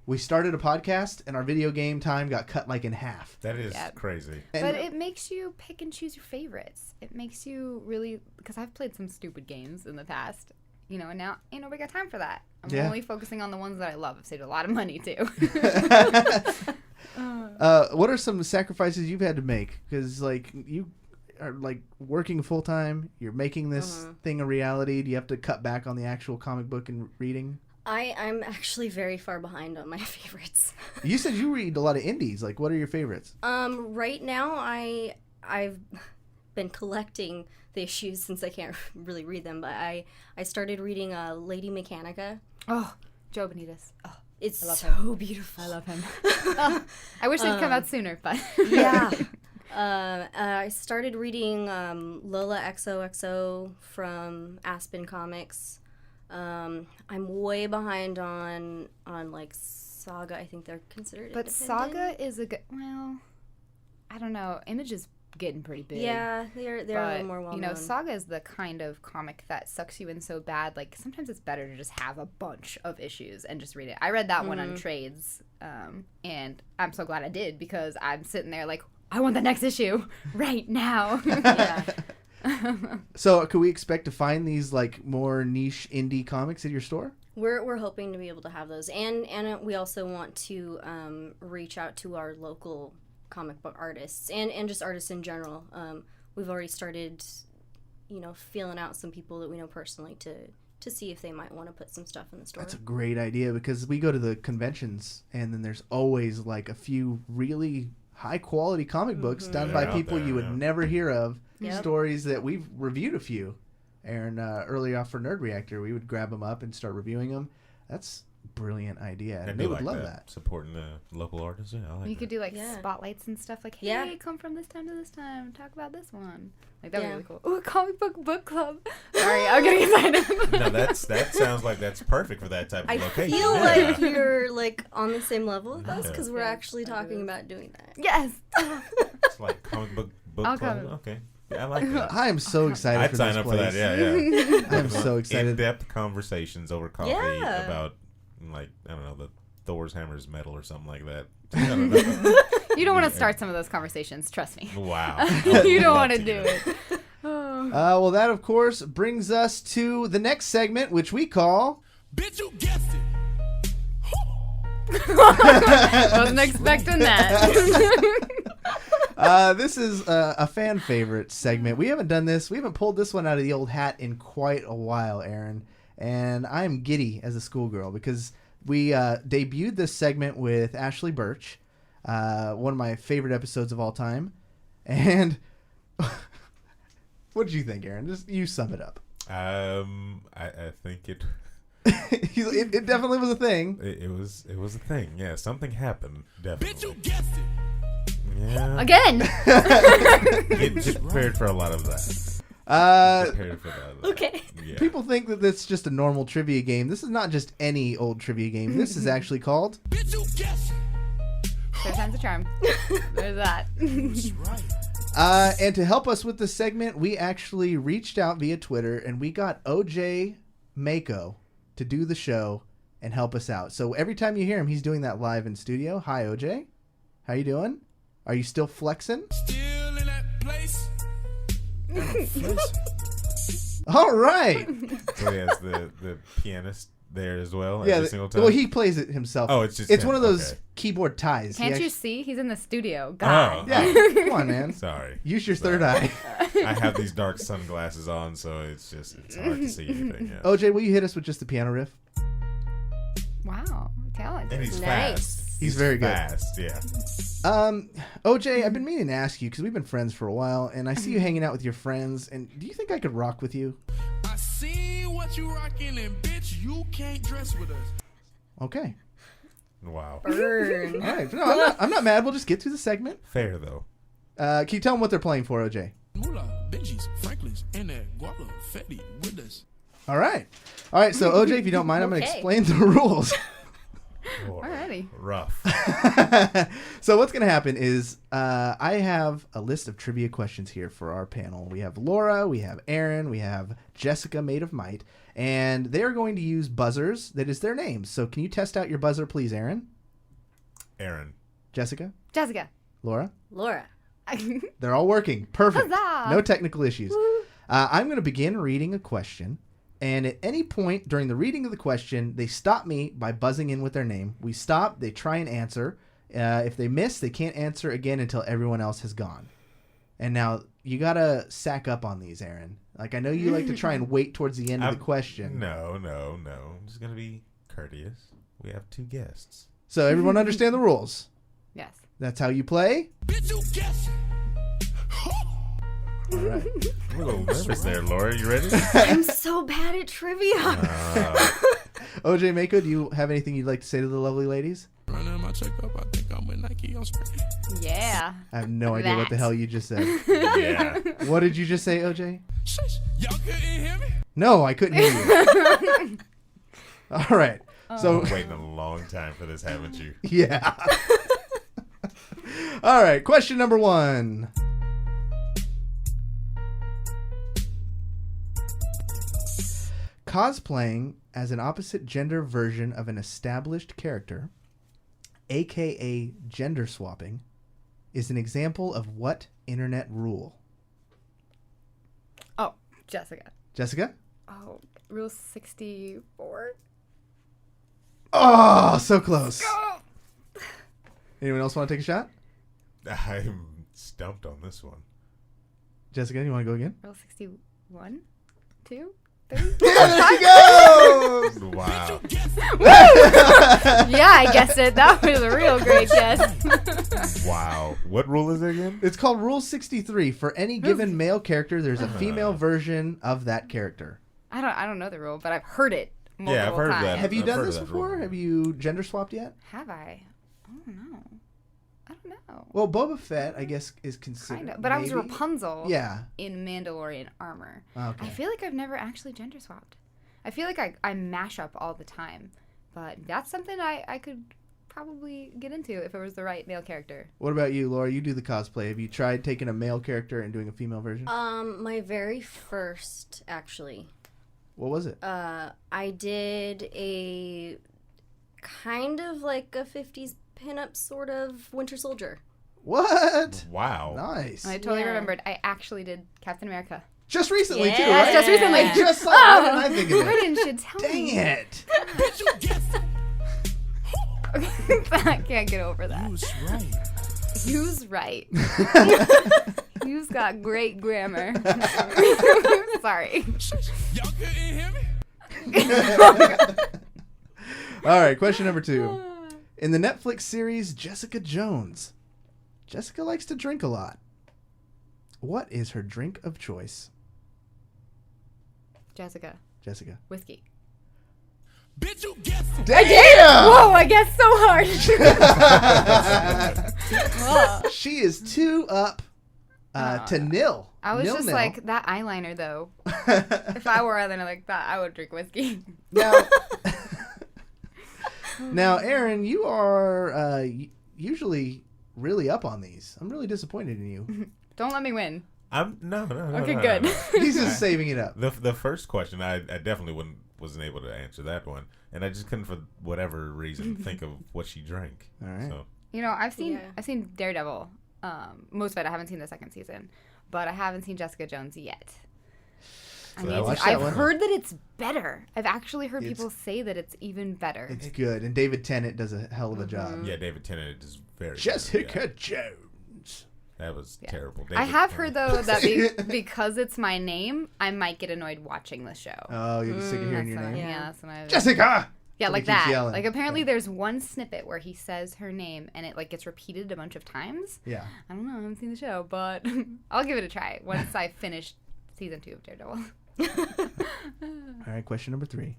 A: We started a podcast and our video game time got cut like in half.
F: That is crazy.
B: But it makes you pick and choose your favorites. It makes you really, because I've played some stupid games in the past, and now ain't nobody got time for that. I'm only focusing on the ones that I love. I've saved a lot of money too.
A: What are some sacrifices you've had to make? Because like you are like working full time, you're making this thing a reality. Do you have to cut back on the actual comic book and reading?
G: I'm actually very far behind on my favorites.
A: You said you read a lot of indies. Like, what are your favorites?
G: Right now I've been collecting the issues since I can't really read them, but I started reading Lady Mechanica.
B: Oh, Joe Benitez. Oh,
G: it's so beautiful.
B: I love him. I wish they'd come out sooner, but
G: yeah. I started reading Lola XOXO from Aspen Comics. I'm way behind on like Saga. I think they're considered
B: But
G: independent.
B: Saga is a good, well, I don't know. Image is getting pretty big.
G: Yeah, they're a little more well-known.
B: Saga is the kind of comic that sucks you in so bad. Like, sometimes it's better to just have a bunch of issues and just read it. I read that one on trades, and I'm so glad I did because I'm sitting there like, I want the next issue right now. Yeah.
A: So could we expect to find these like more niche indie comics at your store?
G: We're hoping to be able to have those, and we also want to reach out to our local comic book artists and just artists in general. We've already started, feeling out some people that we know personally to see if they might want to put some stuff in the store.
A: That's a great idea because we go to the conventions and then there's always like a few really high quality comic books done by people you would never hear of.
G: Yep.
A: Stories that we've reviewed a few. Aaron, early off for Nerd Reactor, we would grab them up and start reviewing them. That's a brilliant idea. And they would love that.
F: Supporting the local artists. Yeah, I like
B: You could do like
G: Yeah.
B: spotlights and stuff like, hey,
G: Yeah.
B: come from this time to this time, talk about this one. Like, that would be really cool. Ooh, comic book club. Sorry, I'm getting excited.
F: No, that sounds like that's perfect for that type of
G: I
F: location.
G: feel
F: Yeah.
G: like you're like on the same level with us
F: Yeah.
G: because we're
B: Yes,
G: actually
B: I
G: talking
B: do.
G: about doing that.
B: Yes.
F: It's like comic book
B: I'll
F: club.
B: come.
F: Okay. Yeah, I like that.
A: I am so excited
F: I'd
A: for
F: sign
A: this
F: up
A: place.
F: for that. Yeah.
A: I'm so excited.
F: In-depth conversations over coffee
G: Yeah.
F: about, like, I don't know, the Thor's hammer's metal or something like that. I don't know.
B: You don't want to start some of those conversations, trust me.
F: Wow.
B: You don't want to do it.
A: Well, that, of course, brings us to the next segment, which we call...
C: Bitch, you guessed it.
B: Wasn't expecting that.
A: This is a fan favorite segment. We haven't done this. We haven't pulled this one out of the old hat in quite a while, Aaron. And I'm giddy as a schoolgirl because we debuted this segment with Ashley Birch, one of my favorite episodes of all time. And what did you think, Aaron? Just you sum it up.
F: I think it
A: It definitely was a thing.
F: it was a thing. Yeah, something happened.
C: Bitch, you
F: Definitely.
C: guessed it.
F: Yeah.
B: Again.
F: Get prepared for a lot of that. Prepared for that.
G: Okay.
F: Yeah.
A: People think that this is just a normal trivia game. This is not just any old trivia game. This is actually called...
C: Bitch, you guessed it.
B: Third time's a charm. There's that.
C: That's right.
A: And to help us with this segment, we actually reached out via Twitter and we got OG Maco to do the show and help us out. So every time you hear him, he's doing that live in studio. Hi, OJ. How you doing? Are you still flexing?
C: Still in that place.
A: All right.
F: So he has the pianist there as well.
A: Yeah.
F: Every single time.
A: Well, he plays it himself.
F: Oh, it's just
A: it's
F: him.
A: one of those
F: Okay.
A: keyboard ties.
B: Can't
A: He
B: you
A: actu-
B: see? He's in the studio. God.
A: Yeah. Come on, man.
F: Sorry.
A: Use your
F: Sorry.
A: third eye.
F: I have these dark sunglasses on, so it's hard to see anything. Yeah.
A: OJ, will you hit us with just the piano riff?
B: Wow. Talented.
F: And he's
G: Nice.
F: fast.
A: He's very good.
F: Fast, yeah.
A: OJ, I've been meaning to ask you because we've been friends for a while, and I see
B: Mm-hmm.
A: you hanging out with your friends. And do you think I could rock with you?
H: I see what you rockin', and bitch, you can't dress with us.
A: Okay.
F: Wow.
G: Burn.
A: All right. No, I'm not mad. We'll just get through the segment.
F: Fair though.
A: Can you tell them what they're playing for, OJ?
H: Moolah, Benji's, Franklin's, and that Guala Fetty with us.
A: All right. All right. So, OJ, if you don't mind, I'm going to
G: Okay.
A: explain the rules.
B: Alrighty.
F: Rough.
A: So what's going to happen is I have a list of trivia questions here for our panel. We have Laura, we have Aaron, we have Jessica, Maid of Might, and they are going to use buzzers that is their names. So can you test out your buzzer, please, Aaron?
F: Aaron.
A: Jessica?
B: Jessica.
A: Laura?
G: Laura.
A: They're all working. Perfect.
B: Huzzah!
A: No technical issues. I'm going to begin reading a question. And at any point during the reading of the question, they stop me by buzzing in with their name. We stop. They try and answer. If they miss, they can't answer again until everyone else has gone. And now you got to sack up on these, Aaron. Like, I know you like to try and wait towards the end of the question.
F: No. I'm just going to be courteous. We have 2 guests.
A: So everyone understand the rules.
B: Yes.
A: That's how you play.
H: Bitch, you guessing.
A: All right.
F: I'm a little nervous there, Laura. You ready?
G: I'm so bad at trivia.
A: OG Maco, do you have anything you'd like to say to the lovely ladies?
H: Running my checkup, I think I'm with Nike on spray.
B: Yeah.
A: I have no idea what the
B: That.
A: hell you just said.
F: Yeah.
A: What did you just say, OJ?
H: Shush, y'all couldn't hear me?
A: No, I couldn't hear you. All right. So,
F: You've been waiting a long time for this, haven't you?
A: yeah. All right. Question number 1. Cosplaying as an opposite gender version of an established character, aka gender swapping, is an example of what internet rule?
B: Oh, Jessica.
A: Jessica?
B: Oh, Rule 64.
A: Oh, so close. Anyone else want to take a shot?
F: I'm stumped on this one.
A: Jessica, you want to go again?
B: Rule 61? 2? 3?
A: Yeah, there she goes!
F: Wow.
B: Yeah, I guessed it. That was a real great guess.
F: Wow. What rule is it again?
A: It's called Rule 63. For any given male character, there's a female version of that character.
B: I don't know the rule, but I've heard it multiple
F: Yeah, I've heard
B: times.
F: that.
A: Have you
F: I've
A: done
F: heard
A: this
F: of that
A: before?
F: rule.
A: Have you gender swapped yet?
B: Have I? I don't know. I don't know.
A: Well, Boba Fett, I guess, is considered.
B: Kind of. But I was
A: maybe?
B: Rapunzel
A: Yeah.
B: in Mandalorian armor.
A: Okay.
B: I feel like I've never actually gender swapped. I feel like I mash up all the time. But that's something I could probably get into if it was the right male character.
A: What about you, Laura? You do the cosplay. Have you tried taking a male character and doing a female version?
G: My very first, actually.
A: What was it?
G: I did a kind of like a 50s pinup sort of Winter Soldier.
A: What?
F: Wow.
A: Nice.
B: I totally
G: Yeah.
B: remembered. I actually did Captain America.
A: Just recently, too,
G: Yeah.
A: right?
B: Just recently.
A: I just saw it. Why didn't I think of
B: Why
A: it?
B: didn't you tell
A: Dang
B: me?
A: it.
H: Bitch, you guessing.
B: I can't get over that.
H: You was right.
B: You's right. You's got great grammar. Sorry.
H: Shush, y'all couldn't hear me?
A: All right, question number 2. In the Netflix series Jessica Jones, Jessica likes to drink a lot. What is her drink of choice?
B: Jessica.
A: Jessica.
B: Whiskey.
H: Bitch, you guessing.
A: Damn!
B: Whoa, I guessed so hard.
A: She is 2 up to nil.
B: I was just
A: 0-0.
B: like, that eyeliner, though. If I wore eyeliner like that, I would drink whiskey.
A: Now, Aaron, you are usually really up on these. I'm really disappointed in you.
B: Don't let me win.
F: No.
B: Okay,
F: no,
B: good.
F: no.
A: He's just saving it up.
F: The first question, I definitely wasn't able to answer that one, and I just couldn't, for whatever reason, think of what she drank.
A: All right.
F: So.
B: You know, I've seen
G: Yeah.
B: Daredevil. Most of it. I haven't seen the second season, but I haven't seen Jessica Jones yet. I've heard that it's better. I've actually heard
A: It's-
B: people say that it's even better.
A: It's good, and David Tennant does a hell of a job.
F: Yeah, David Tennant is very
A: Jessica
F: good.
A: Jones.
F: That was terrible.
B: I have heard, though, that because it's my name, I might get annoyed watching the show.
A: Oh, you're just sick of hearing your name.
B: Yeah, that's what I
A: Jessica!
B: Yeah,
A: So
B: like
A: he keeps
B: that.
A: yelling.
B: Like, apparently there's one snippet where he says her name, and it, like, gets repeated a bunch of times.
A: Yeah.
B: I don't know. I haven't seen the show, but I'll give it a try once I finish season 2 of Daredevil.
A: All right, question number 3.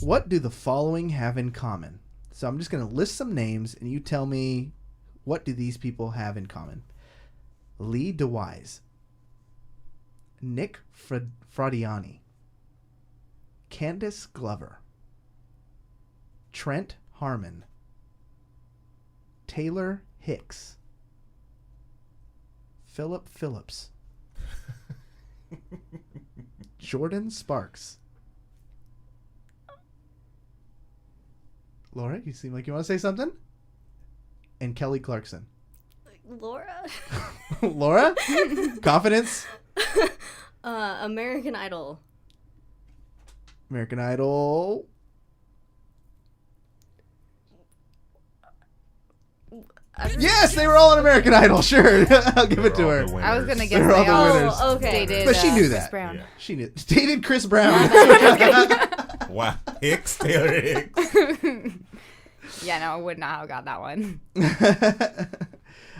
A: What do the following have in common? So I'm just going to list some names, and you tell me what do these people have in common. Lee DeWise, Nick Fradiani, Candace Glover, Trent Harmon, Taylor Hicks, Philip Phillips, Jordan Sparks. Laura, you seem like you want to say something? And Kelly Clarkson.
G: Laura?
A: Laura? Confidence?
G: American Idol.
A: American Idol. Yes, they were all on American Idol. Sure, I'll give it to her.
B: I was gonna guess
A: They're all
B: they
A: the
B: all
A: winners.
G: okay.
B: dated,
A: But she knew
B: Chris
A: that.
B: Brown.
F: Yeah.
A: She knew. Dated Chris Brown.
F: Wow. Taylor Hicks.
B: Yeah, no, I would not have got that one.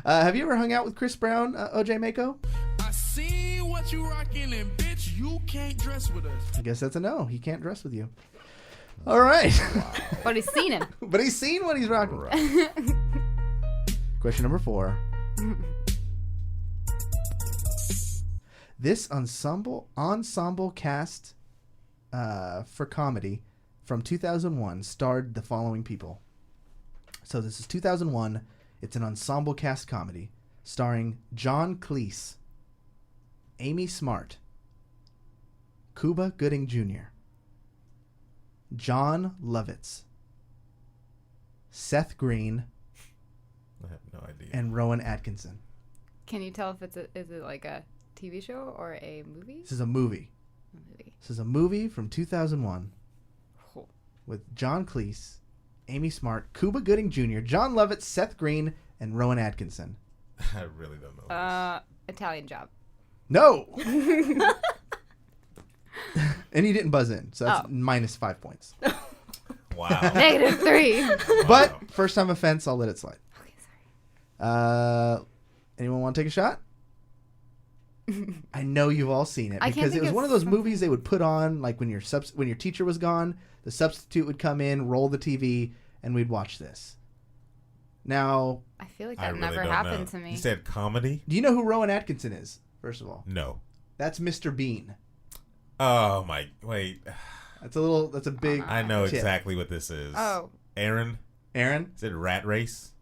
A: Have you ever hung out with Chris Brown, OJ Maco?
H: I see what you rocking, and bitch, you can't dress with us.
A: I guess that's a no. He can't dress with you. All right.
B: But he's seen him.
A: But he's seen what he's rocking. Question number 4. This ensemble cast for comedy from 2001 starred the following people. So this is 2001. It's an ensemble cast comedy starring John Cleese, Amy Smart, Cuba Gooding Jr., John Lovitz, Seth Green,
F: I have no idea.
A: and Rowan Atkinson.
B: Can you tell if is it like a TV show or a movie?
A: This is a movie. This is a movie from 2001
B: Cool.
A: with John Cleese, Amy Smart, Cuba Gooding Jr., John Lovitz, Seth Green, and Rowan Atkinson.
F: I really don't know.
B: Italian Job.
A: No! And he didn't buzz in, so that's minus 5 points.
F: Wow.
B: -3.
A: But first time offense, I'll let it slide.
B: Okay, sorry.
A: Anyone want to take a shot? I know you've all seen it
B: I can't
A: because it
B: think
A: was
B: of
A: one of those
B: something.
A: movies they would put on like when your teacher was gone, the substitute would come in, roll the TV, and we'd watch this. Now,
B: I feel like
F: I
B: that
F: really
B: never
F: don't
B: happened
F: know.
B: to me.
F: You said comedy?
A: do you know who Rowan Atkinson is? First of all,
F: No.
A: that's Mr. Bean.
F: Oh my! Wait.
A: That's a big.
F: I know
A: tip.
F: exactly what this is.
B: Oh.
F: Aaron?
A: Aaron.
F: Is it Rat Race?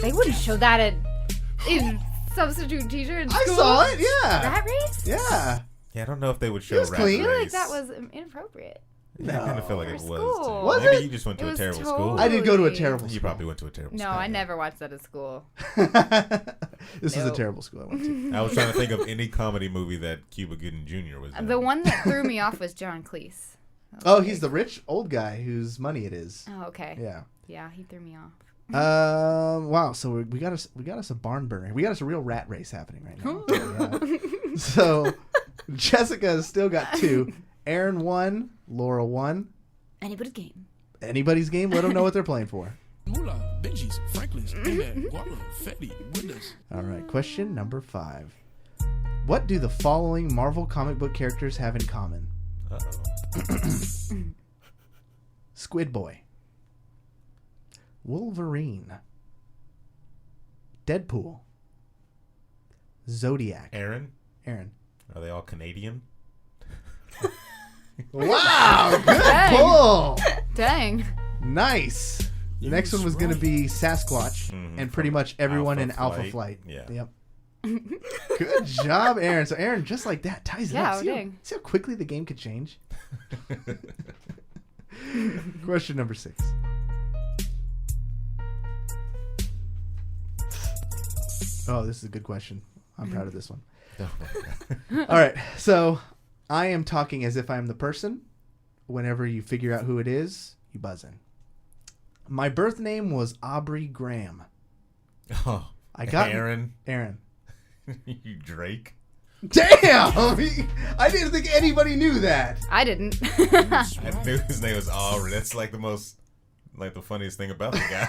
B: They wouldn't show that in substitute teacher in
A: I
B: school.
A: saw it. Yeah.
B: Rat Race?
A: Yeah.
F: Yeah, I don't know if they would show
A: was
F: Rat
A: clean.
B: I feel like
F: Race.
B: that was inappropriate.
F: Yeah, I kind of feel like
B: For
F: it was.
B: school.
F: Too.
A: Was
F: Maybe
A: it?
F: you just went
B: It
F: to a
B: was
F: terrible
B: totally-
F: school.
A: I did go to a
B: Totally.
A: terrible
F: You
A: school.
F: probably went to a terrible
B: No,
F: school.
B: I never watched that at school.
A: This was a
B: Nope.
A: terrible school I went to.
F: I was trying to think of any comedy movie that Cuba Gooding Jr. was in.
B: The one that threw me off was John Cleese.
A: Oh, he's the rich old guy whose money it is.
B: Oh, okay.
A: Yeah.
B: Yeah, he threw me off.
A: Wow. So we got us a barn burner. We got us a real rat race happening right now. Yeah. So Jessica has still got 2. Aaron 1. Laura 1.
B: Anybody's game.
A: Anybody's game. Let them know what they're playing for.
H: Moolah, Benji's, Franklin's, Amen, Guala, Fetty, Windows.
A: All right. Question number 5. What do the following Marvel comic book characters have in common?
F: Uh-oh.
A: Squid Boy, Wolverine, Deadpool, Zodiac.
F: Aaron?
A: Aaron.
F: Are they all Canadian?
A: Wow, good
B: Dang.
A: pull.
B: Dang.
A: Nice. The next one was going to be Sasquatch and pretty much everyone in Alpha
F: Alpha
A: Flight.
F: Flight. Yeah.
A: Yep. Good job, Aaron. So Aaron, just like that, ties it
B: Yeah,
A: up. See how,
B: dang.
A: see how quickly the game could change? Question number 6. Oh, this is a good question. I'm proud of this one. All right. So I am talking as if I'm the person. Whenever you figure out who it is, you buzz in. My birth name was Aubrey Graham.
F: Oh,
A: I got
F: Aaron.
A: Aaron.
F: You Drake.
A: Damn! I didn't think anybody knew that.
B: I didn't.
F: I knew his name was Aubrey. That's like the funniest thing about the guy.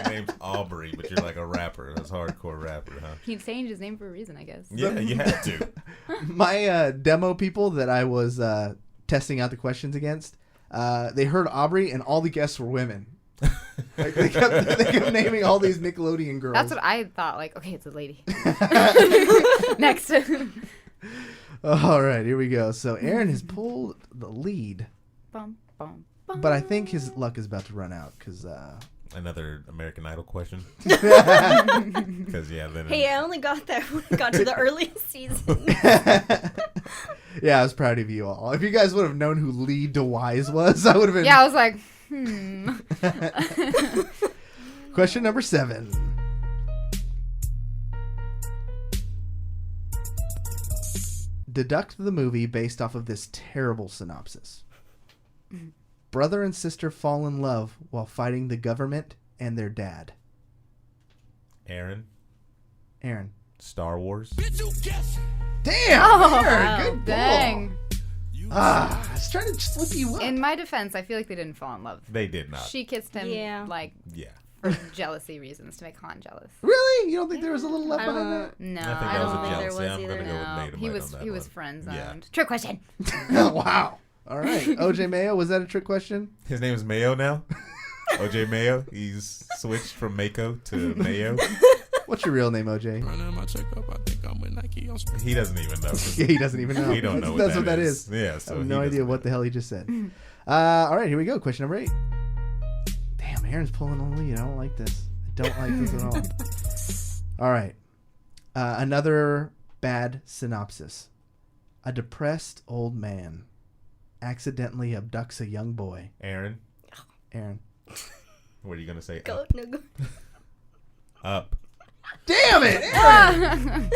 F: His name's Aubrey, but you're like a rapper. That's a hardcore rapper, huh?
B: He changed his name for a reason, I guess.
F: Yeah, you had to.
A: My demo people that I was testing out the questions against, they heard Aubrey and all the guests were women. Like they kept naming all these Nickelodeon girls.
B: That's what I thought. Like, okay, it's a lady. Next.
A: All right, here we go. So Aaron has pulled the lead,
B: Bum, bum, bum.
A: but I think his luck is about to run out because.
F: Another American Idol question. Because then.
G: Hey, I only got there when I got to the earliest season.
A: Yeah, I was proud of you all. If you guys would have known who Lee DeWise was, I would have been.
B: Yeah, I was like,
A: Question number 7. Deduct the movie based off of this terrible synopsis. Brother and sister fall in love while fighting the government and their dad.
F: Aaron.
A: Star Wars.
B: damn.
A: Oh, Aaron, good ball.
B: Dang.
A: I was trying to slip you up.
B: In my defense, I feel like they didn't fall in love.
F: They did not.
B: She kissed him,
G: Yeah.
B: like,
F: Yeah.
B: for jealousy reasons, to make Han jealous.
A: Really? You don't think there was a little love
G: I
A: behind
G: don't.
B: No,
F: I think
G: I
F: that was
G: don't
F: a
G: think there
F: jealousy.
G: was
F: I'm
G: either.
F: gonna go with
B: No,
F: Maid of
B: he
F: Might
B: was
F: on that
B: he was
F: one.
B: friend
F: Yeah.
B: zoned. Trick question.
A: that? Wow. All right. OJ Mayo, was that a trick question?
F: His name is Mayo now. OJ Mayo. He's switched from Mako to Mayo.
A: What's your real name, OJ?
H: Running my checkup, I think I'm with Nike on spring.
F: He doesn't even know.
A: Yeah, he doesn't even know.
F: We don't know
A: That's what that is.
F: Yeah, so
A: I have
F: he
A: no idea
F: doesn't
A: what
F: know.
A: the hell he just said. All right, here we go. Question number 8. Damn, Aaron's pulling the lead. I don't like this. I don't like this at all. All right. Another bad synopsis. A depressed old man accidentally abducts a young boy.
F: Aaron. What are you gonna say?
G: Go,
F: Up.
G: no, go.
F: Up.
A: Damn it, Aaron!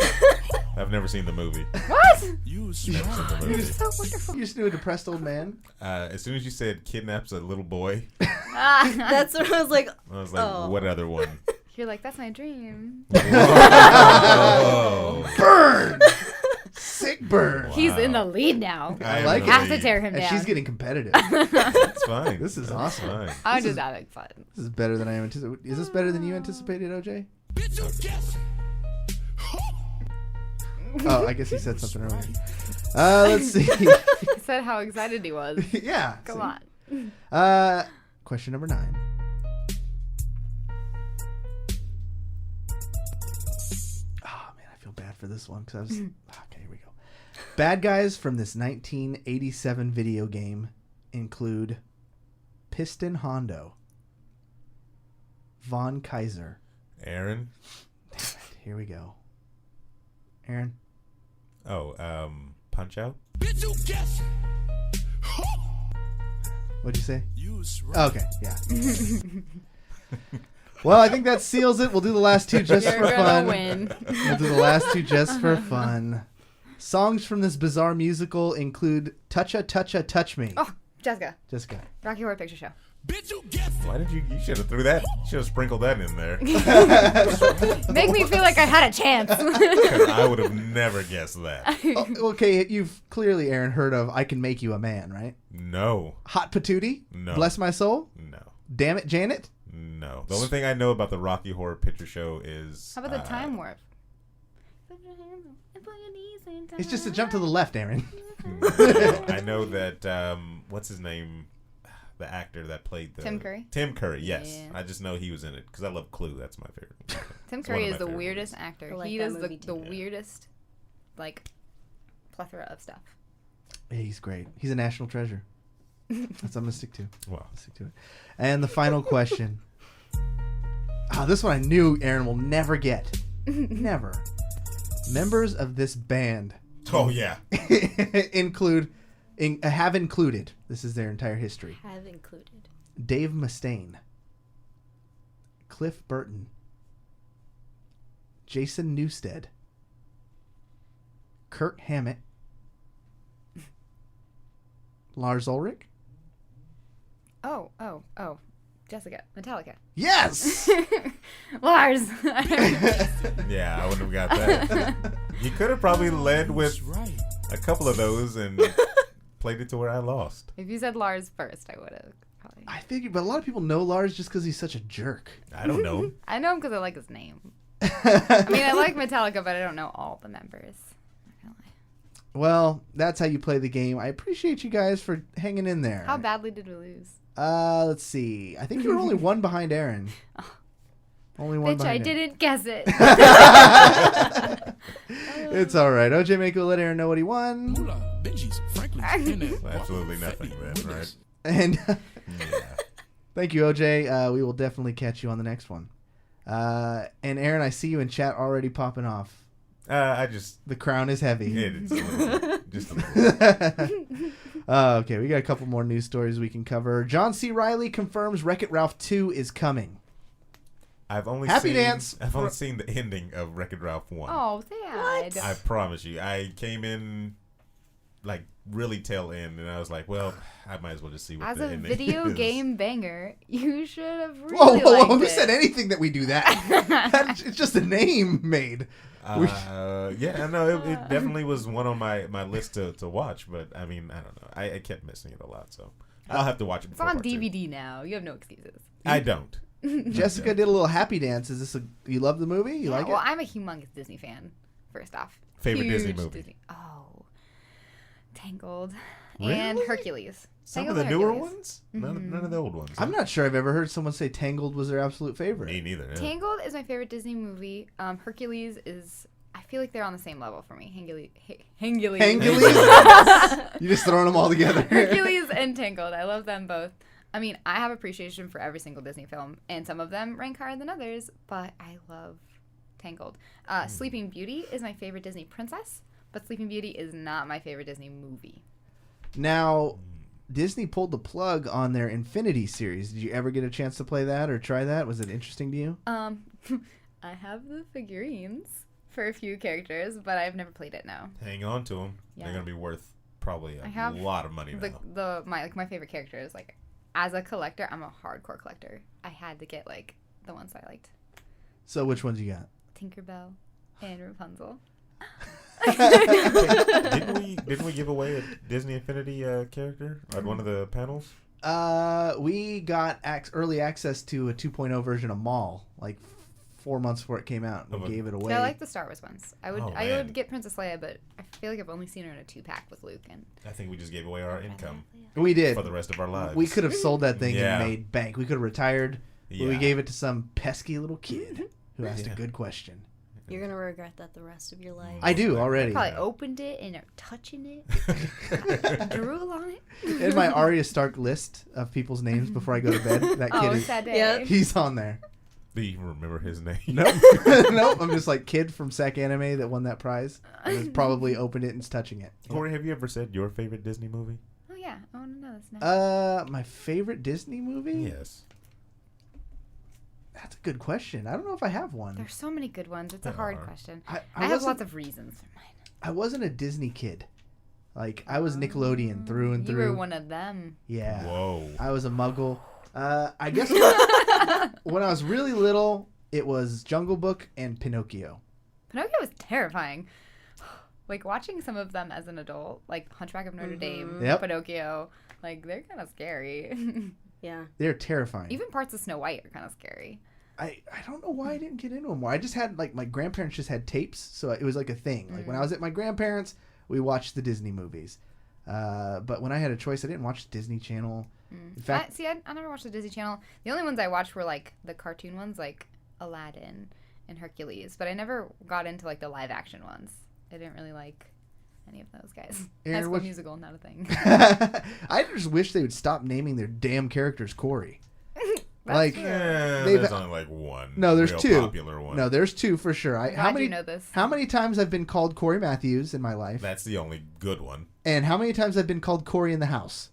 F: I've never seen the movie.
B: What?
H: You
F: Never seen the
H: smart.
F: movie.
B: So wonderful.
A: You just knew a depressed old man?
F: As soon as you said kidnaps a little boy,
G: That's what I was like.
F: I was like,
G: Oh.
F: what other one?
B: You're like, that's my dream.
F: Whoa.
A: Burn! Sick burn.
B: He's
F: Wow.
B: in the lead now.
F: I
A: like
F: am
A: it.
B: Have
F: the
B: to tear him
A: And
B: down.
A: she's getting competitive.
F: That's fine.
A: This is
F: That's
A: awesome.
F: Fine.
B: I'm
A: This
B: just
A: is-
B: having fun.
A: This is better than I anticipated. Is this better than you anticipated, OJ?
H: Bitch, you guess.
A: Oh, I guess he said something earlier. Let's see.
B: He said how excited he was.
A: Yeah.
B: Come
A: see?
B: on.
A: Question number 9. Oh man, I feel bad for this one because I was. Okay, here we go. Bad guys from this 1987 video game include Piston Hondo, Von Kaiser.
F: Aaron.
A: Damn it, here we go. Aaron.
F: Oh, Punch Out.
H: Bitch, you guess.
A: What'd you say?
H: You smart.
A: Okay, yeah. Well, I think that seals it. We'll do the last 2 just
B: You're
A: for
B: gonna
A: fun.
B: win.
A: We'll do the last 2 just for fun. Songs from this bizarre musical include Toucha Toucha Touch Me.
B: Oh, Jessica.
A: Jessica.
B: Rocky Horror Picture Show.
H: Bitch, you guess.
F: Why did you should have threw that? You should have sprinkled that in there.
B: Make me feel like I had a chance.
F: Because I would have never guessed that.
A: Oh, okay, you've clearly, Aaron, heard of I Can Make You a Man, right?
F: No.
A: Hot Patootie?
F: No.
A: Bless My Soul?
F: No.
A: Damn It, Janet?
F: No. The only thing I know about the Rocky Horror Picture Show is...
B: How about the Time Warp? Put your hands up and put your knees in
A: It's just a jump to the left, Aaron.
F: I know that, what's his name? The actor that played the...
B: Tim Curry?
F: Tim Curry, yes.
B: Yeah.
F: I just know he was in it because I love Clue. That's my favorite.
B: Tim
F: It's one
B: Curry
F: of
B: is
F: my
B: the
F: favorite
B: weirdest
F: movies.
B: actor.
G: I like
B: He
G: that
B: does
G: movie
B: the
G: too.
B: weirdest, like, plethora of stuff.
A: Yeah, he's great. He's a national treasure. That's what I'm going to stick to.
F: Wow.
A: Stick to it. And the final question. This one I knew Aaron will never get. Never. Members of this band
F: Oh, yeah.
A: have included, this is their entire history,
G: Have included.
A: Dave Mustaine, Cliff Burton, Jason Newsted, Kurt Hammett, Lars Ulrich.
B: Oh. Jessica. Metallica.
A: Yes!
B: Lars.
F: Yeah, I wouldn't have got that. You could have probably led with
H: Right.
F: a couple of those and played it to where I lost.
B: If you said Lars first, I would have probably.
A: I figured, but a lot of people know Lars just because he's such a jerk.
F: I don't know.
B: I know him because I like his name. I mean, I like Metallica, but I don't know all the members. Not gonna lie.
A: Well, that's how you play the game. I appreciate you guys for hanging in there.
B: How badly did we lose?
A: Let's see. I think you were only one behind Aaron. Only one
B: Bitch, I
A: behind Aaron.
B: didn't guess it.
A: It's all right. OJ Maco let Aaron know what he won.
H: Moolah, Benji's, Franklin's in there.
F: Absolutely nothing then, right?
A: And
F: Yeah.
A: thank you, OJ. We will definitely catch you on the next one. And Aaron, I see you in chat already popping off.
F: I just...
A: The crown is heavy.
F: It's a little, just a little.
A: Okay, we got a couple more news stories we can cover. John C. Reilly confirms Wreck-It Ralph 2 is coming.
F: I've only
A: Happy
F: seen,
A: dance.
F: I've only seen the ending of Wreck-It Ralph 1.
B: Oh, sad.
F: I promise you. I came in like really tail end, and I was like, well, I might as well just see what
B: As
F: the
B: a
F: ending
B: video
F: is.
B: game banger, you should have really
A: Whoa,
B: liked
A: who
B: it.
A: said anything that we do that? It's just a name made.
F: Yeah, no, it definitely was one on my list to watch, but I mean, I don't know. I kept missing it a lot, so I'll have to watch it
B: It's
F: before
B: on
F: part two.
B: DVD now. You have no excuses.
F: I don't.
A: Jessica did a little happy dance. Is this you love the movie? You like
B: well,
A: it?
B: I'm a humongous Disney fan, first off.
F: Favorite Disney
B: Huge
F: movie?
B: Oh. Tangled.
F: Really?
B: And Hercules.
F: Some
B: Tangled
F: of the
B: and
F: newer
B: Hercules.
F: ones? None of the old ones.
A: I'm not sure I've ever heard someone say Tangled was their absolute favorite.
F: Me neither. Yeah.
B: Tangled is my favorite Disney movie. Hercules is... I feel like they're on the same level for me. Hercules.
A: You just throwing them all together.
B: Hercules and Tangled. I love them both. I mean, I have appreciation for every single Disney film, and some of them rank higher than others, but I love Tangled. Sleeping Beauty is my favorite Disney princess, but Sleeping Beauty is not my favorite Disney movie.
A: Now, Disney pulled the plug on their Infinity series. Did you ever get a chance to play that or try that? Was it interesting to you?
B: I have the figurines for a few characters, but I've never played it now.
F: Hang on to them.
B: Yeah.
F: They're gonna be worth probably
B: I
F: a
B: have
F: lot of money now.
B: My favorite characters, like, as a collector, I'm a hardcore collector. I had to get, like, the ones I liked.
A: So which ones you got?
B: Tinkerbell and Rapunzel.
F: Didn't we give away a Disney Infinity character at one of the panels?
A: We got early access to a 2.0 version of Maul, like 4 months before it came out. We gave it away.
B: Yeah, I like the Star Wars ones. I
F: man.
B: would get Princess Leia, but I feel like I've only seen her in a 2-pack with Luke. And
F: I think we just gave away our income
A: We did.
F: for the rest of our lives.
A: We could have sold that thing
F: Yeah.
A: and made bank. We could have retired, but we
F: Yeah.
A: gave it to some pesky little kid who asked a good question.
G: You're going to regret that the rest of your life.
A: I do already.
B: probably opened it and are touching it. Drool on it.
A: In my Arya Stark list of people's names before I go to bed, that kid
B: Oh,
A: is
B: sad day.
G: Yep.
A: he's on there.
F: Do you remember his name?
A: Nope. Nope. I'm just like kid from Sac Anime that won that prize. And has probably opened it and is touching it.
F: Corey, have you ever said your favorite Disney movie?
B: Oh, yeah. I want to know this now.
A: My favorite Disney movie?
F: Yes.
A: That's a good question. I don't know if I have one.
B: There's so many good ones. It's a
F: There
B: hard
F: are.
B: question.
A: I
B: I have
A: wasn't-
B: lots of reasons for mine.
A: I wasn't a Disney kid. Like I was Nickelodeon through and
B: You
A: through.
B: were one of them.
A: Yeah.
F: Whoa.
A: I was a muggle. I guess when I was really little, it was Jungle Book and Pinocchio.
B: Pinocchio was terrifying. Like, watching some of them as an adult, like Hunchback of Notre Dame,
A: Yep.
B: Pinocchio, like, they're kind of scary.
G: Yeah.
A: They're terrifying.
B: Even parts of Snow White are kind of scary.
A: I don't know why I didn't get into them more. I just had, like, my grandparents just had tapes, so it was like a thing. Like, when I was at my grandparents, we watched the Disney movies. But when I had a choice, I didn't watch Disney Channel. In fact,
B: I never watched the Disney Channel. The only ones I watched were, like, the cartoon ones, like Aladdin and Hercules. But I never got into, like, the live-action ones. I didn't really like any of those guys.
A: Aaron,
B: High School
A: what-
B: Musical, not a thing.
A: I just wish they would stop naming their damn characters Corey. Like,
F: Yeah,
A: They've-
F: there's only like one.
A: no, there's
F: real
A: two.
F: Popular one.
A: No, there's two for sure.
B: I'm
A: how
B: glad
A: many
B: you know this.
A: How many times I've been called Corey Matthews in my life,
F: That's the only good one.
A: and how many times I've been called Corey in the house?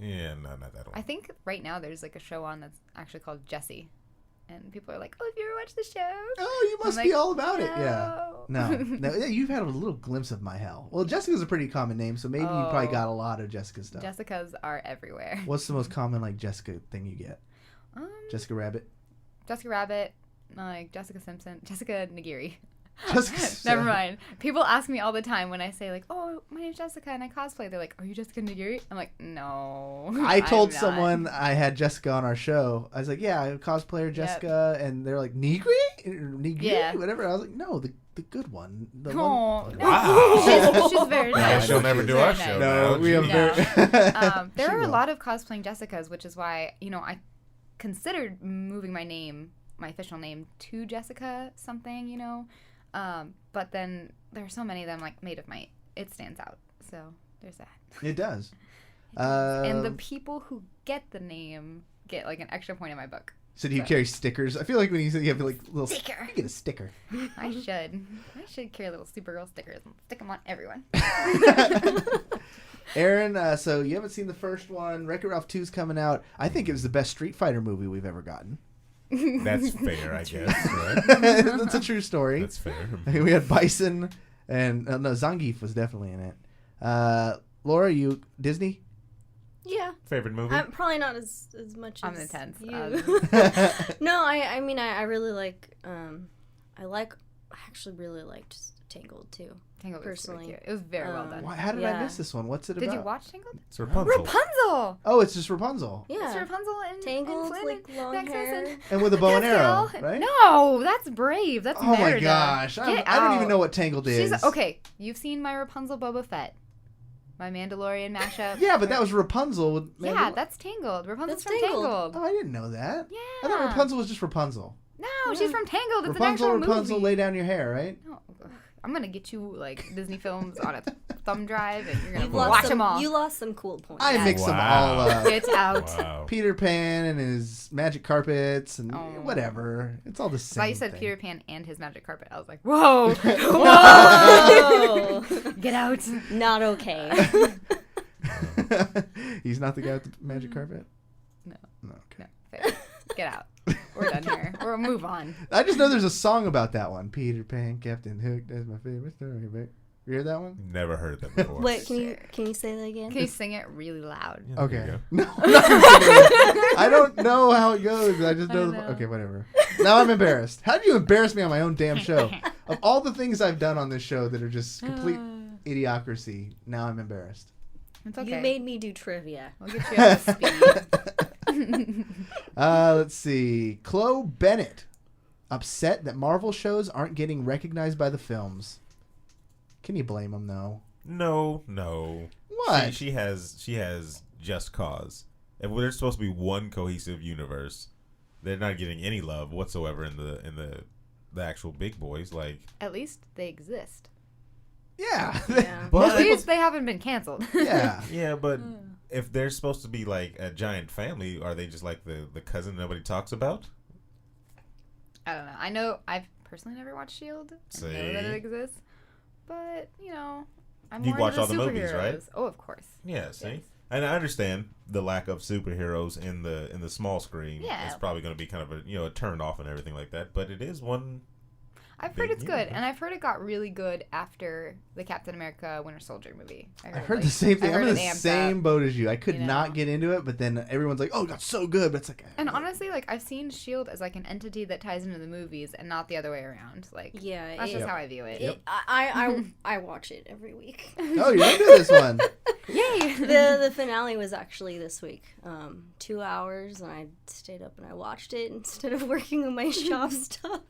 F: Yeah, no, not that one.
B: I think right now there's, like, a show on that's actually called Jessie. And people are like, "Oh, have you ever watched the show?"
A: Oh, you must
B: I'm
A: be
B: like,
A: all about it. Yeah.
B: "No."
A: No, yeah, you've had a little glimpse of my hell. Well, Jessica's a pretty common name, so maybe you probably got a lot of Jessica stuff.
B: Jessicas are everywhere.
A: What's the most common like Jessica thing you get? Jessica Rabbit.
B: Jessica Rabbit, like Jessica Simpson, Jessica Nigiri.
A: Jessica.
B: Never mind. People ask me all the time when I say like, "Oh, my name's Jessica and I cosplay." They're like, "Are you Jessica Nigiri?" I'm like, "No."
A: I told
B: I'm not."
A: someone I had Jessica on our show. I was like, "Yeah, I'm cosplayer Jessica," and they're like, "Nigiri, Nigiri,
B: Yeah.
A: whatever." I was like, "No, the good one." The
B: Oh,
A: one.
B: no.
F: Wow.
B: She's very
F: I
B: nice.
F: guess she'll never do our
B: Very
F: show.
B: nice.
A: No,
F: now.
A: we have
F: Gee.
A: very.
B: There
A: She
B: are a
A: will.
B: lot of cosplaying Jessicas, which is why, I considered moving my name, my official name, to Jessica something, but then there are so many that I'm like, Maid of Might. It stands out. So there's that.
A: It does.
B: And the people who get the name get like an extra point in my book.
A: So do you carry stickers? I feel like when you say you have like little
B: Sticker.
A: you get a sticker.
B: I should carry little Supergirl stickers and stick them on everyone.
A: Aaron, so you haven't seen the first one. Wreck-It Ralph 2's coming out. I think it was the best Street Fighter movie we've ever gotten.
F: That's fair, I guess. Right?
A: That's a true story.
F: That's fair.
A: I mean, we had Bison and no, Zangief was definitely in it. Laura, you Disney?
G: Yeah.
F: Favorite movie?
G: I'm probably not as much
B: I'm
G: as
B: intense.
G: you. No, I mean I really like I actually really liked Tangled too.
B: Tangled was super
G: Personally.
B: cute. It was very well done.
A: Why, how did I
G: Yeah.
A: miss this one? What's it
B: Did
A: about?
B: you watch Tangled?
F: It's Rapunzel.
B: Rapunzel!
A: Oh, it's just Rapunzel.
G: Yeah.
B: It's Rapunzel and
G: Tangled,
B: and Flynn
G: like
B: and
G: long
B: Maximus
G: hair.
B: and
A: And with a bow and arrow,
B: Pascal.
A: right?
B: No, that's Brave. That's
A: Oh my
B: Merida.
A: gosh.
B: Get
A: I don't even
B: out.
A: know what Tangled is.
B: She's okay. You've seen my Rapunzel Boba Fett, my Mandalorian mashup.
A: Yeah, but that was Rapunzel with
B: Yeah, that's Tangled. Rapunzel's
G: That's
B: from
G: Tangled.
B: Tangled.
A: Oh, I didn't know that.
B: Yeah.
A: I thought Rapunzel was just Rapunzel.
B: No, she's from Tangled. It's
A: Rapunzel,
B: an actual
A: Rapunzel,
B: movie.
A: lay down your hair, right?
B: No, ugh. I'm gonna get you like Disney films on a thumb drive, and you're gonna
G: You've lost
B: watch
G: some,
B: them all.
G: You lost some cool points.
A: I mix them
F: Wow.
A: all up.
B: Get out.
F: Wow.
A: Peter Pan and his magic carpets and
B: Oh.
A: whatever. It's all the same.
B: So you said
A: thing.
B: Peter Pan and his magic carpet. I was like, whoa,
G: Whoa!
B: get out.
G: Not okay.
A: He's not the guy with the magic carpet?
B: No.
A: No, okay.
B: No, fair. Get out. We're done here. Or move on.
A: I just know there's a song about that one. Peter Pan, Captain Hook, that's my favorite story. You heard that one?
F: Never heard that before.
G: Wait, can you say that again?
B: Can you sing it really loud?
F: Yeah, there you
A: Okay.
F: go.
A: No, I'm not gonna sing it. I don't know how it goes. I just know.
B: know.
A: Okay, whatever. Now I'm embarrassed. How did you embarrass me on my own damn show? Of all the things I've done on this show that are just complete idiocracy, now I'm embarrassed.
B: It's okay.
G: You made me do trivia.
B: We'll get you up to speed.
A: Let's see. Chloe Bennett upset that Marvel shows aren't getting recognized by the films. Can you blame them though?
F: No.
A: What?
F: She has just cause. If there's supposed to be one cohesive universe, they're not getting any love whatsoever in the actual big boys. Like,
B: At least they exist.
A: Yeah.
G: Yeah.
F: but
B: At least they haven't been canceled.
A: Yeah.
F: yeah, but if they're supposed to be like a giant family, are they just like the cousin nobody talks about?
B: I don't know. I know I've personally never watched S.H.I.E.L.D. I know that
F: See?
B: it exists. But, I'm
F: You've
B: more
F: watched
B: into
F: all the movies, right?
B: superheroes. Oh, of course.
F: Yeah, see,
B: Yes.
F: and I understand the lack of superheroes in the small screen.
B: Yeah.
F: It's probably going to be kind of a turn off and everything like that. But it is one.
B: I've heard
F: Big
B: it's good,
F: universe.
B: and I've heard it got really good after the Captain America Winter Soldier movie.
A: I heard the same thing. I'm in the
B: it amped
A: same
B: up.
A: boat as you. I could
B: you know?
A: not get into it, but then everyone's like, "Oh, it got so good," but it's like,
B: And honestly, like I've seen S.H.I.E.L.D. as like an entity that ties into the movies, and not the other way around. Like,
G: Yeah,
B: that's just how I view it.
G: I watch it every week.
A: "Oh, you're into this one."
B: Yay!
G: The finale was actually this week. 2 hours, and I stayed up and I watched it instead of working on my shop stuff.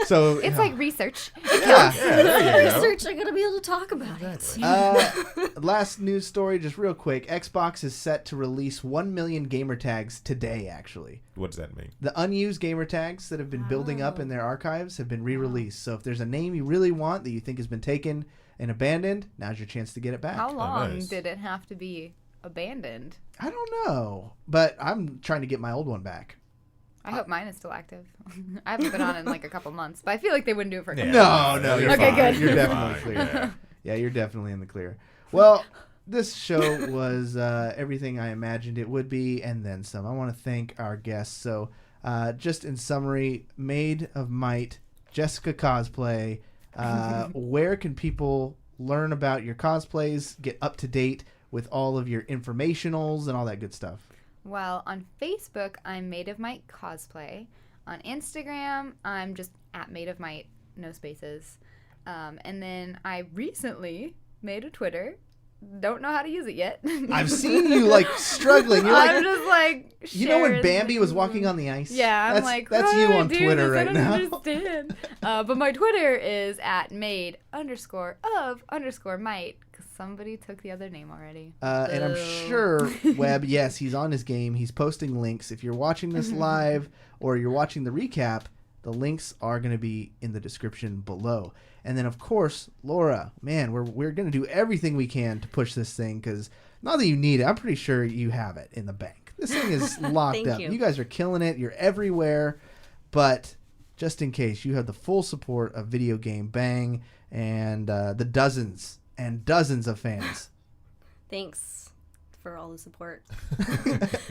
A: So
B: It's like research.
A: yeah.
F: There you go.
G: Research, I gotta be able to talk about it.
A: Last news story, just real quick. Xbox is set to release 1 million gamer tags today, actually.
F: What does that mean?
A: The unused gamer tags that have been building up in their archives have been re-released. So if there's a name you really want that you think has been taken and abandoned, now's your chance to get it back.
B: How long
F: nice.
B: did it have to be abandoned?
A: I don't know, but I'm trying to get my old one back.
B: I hope mine is still active. I haven't been on in like a couple months, but I feel like they wouldn't do it for a couple
A: No, no, you're
B: Okay,
A: fine.
B: good.
A: You're definitely
F: Fine,
A: clear.
F: yeah.
A: Yeah, you're definitely in the clear. Well, this show was everything I imagined it would be, and then some. I want to thank our guests. So Just in summary, Maid of Might, Jessica cosplay. Where can people learn about your cosplays, get up to date with all of your informationals and all that good stuff?
B: Well, on Facebook, I'm Maid of Might Cosplay. On Instagram, I'm just at Maid of Might, no spaces. And then I recently made a Twitter. Don't know how to use it yet.
A: I've seen you like struggling. You're
B: I'm just like,
A: you know when Bambi was walking on the ice?
B: Yeah, I'm
A: that's you on Twitter right now.
B: I don't understand. But my Twitter is at maid_of_might because somebody took the other name already.
A: And I'm sure Webb, yes, he's on his game. He's posting links. If you're watching this live or you're watching the recap, the links are going to be in the description below. And then, of course, Laura, man, we're going to do everything we can to push this thing because not that you need it, I'm pretty sure you have it in the bank. This thing is locked up. You guys are killing it. You're everywhere. But just in case, you have the full support of Videogame BANG and the dozens and dozens of fans.
G: Thanks for all the support.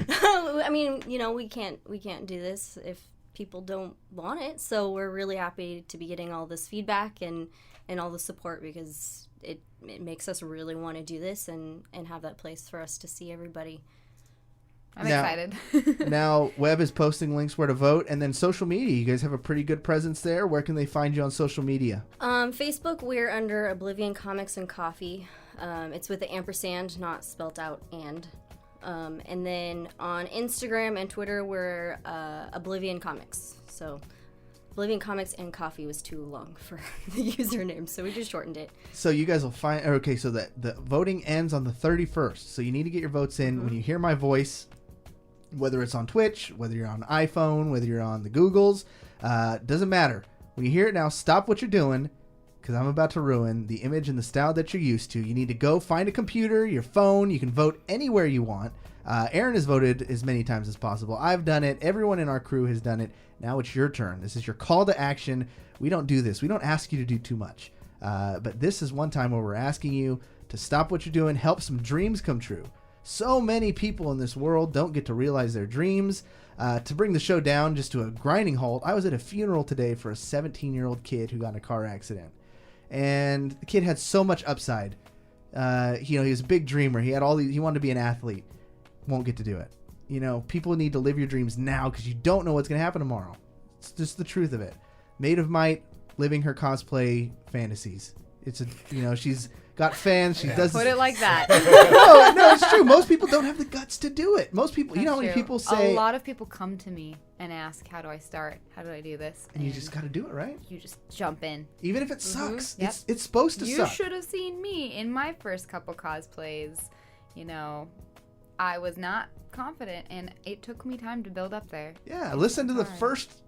G: I mean, you know, we can't do this if people don't want it, so we're really happy to be getting all this feedback and all the support because it makes us really want to do this and have that place for us to see everybody.
B: I'm excited.
A: Now, Webb is posting links where to vote, and then social media. You guys have a pretty good presence there. Where can they find you on social media?
G: Facebook, we're under Oblivion Comics and Coffee. It's with the ampersand, not spelt out and. And then on Instagram and Twitter, we're Oblivion Comics. So Oblivion Comics and Coffee was too long for the username, so we just shortened it.
A: So you guys will find... Okay, so the voting ends on the 31st. So you need to get your votes in. When you hear my voice, whether it's on Twitch, whether you're on iPhone, whether you're on the Googles, doesn't matter. When you hear it now, stop what you're doing, because I'm about to ruin the image and the style that you're used to. You need to go find a computer, your phone. You can vote anywhere you want. Aaron has voted as many times as possible. I've done it. Everyone in our crew has done it. Now it's your turn. This is your call to action. We don't do this. We don't ask you to do too much. But this is one time where we're asking you to stop what you're doing, help some dreams come true. So many people in this world don't get to realize their dreams. To bring the show down just to a grinding halt, I was at a funeral today for a 17-year-old kid who got in a car accident. And the kid had so much upside. He was a big dreamer. He wanted to be an athlete. Won't get to do it. You know, people need to live your dreams now because you don't know what's going to happen tomorrow. It's just the truth of it. Maid of Might living her cosplay fantasies. She's got fans. She does.
B: Put it like that.
A: No, it's true. Most people don't have the guts to do it. Most people, you know how many people say.
B: A lot of people come to me and ask, "How do I start? How do I do this?"
A: And you just got to do it, right?
B: You just jump in,
A: even if it sucks.
B: Yep.
A: It's supposed to suck.
B: You should have seen me in my first couple cosplays. You know, I was not confident, and it took me time to build up there.
A: Yeah, listen to the first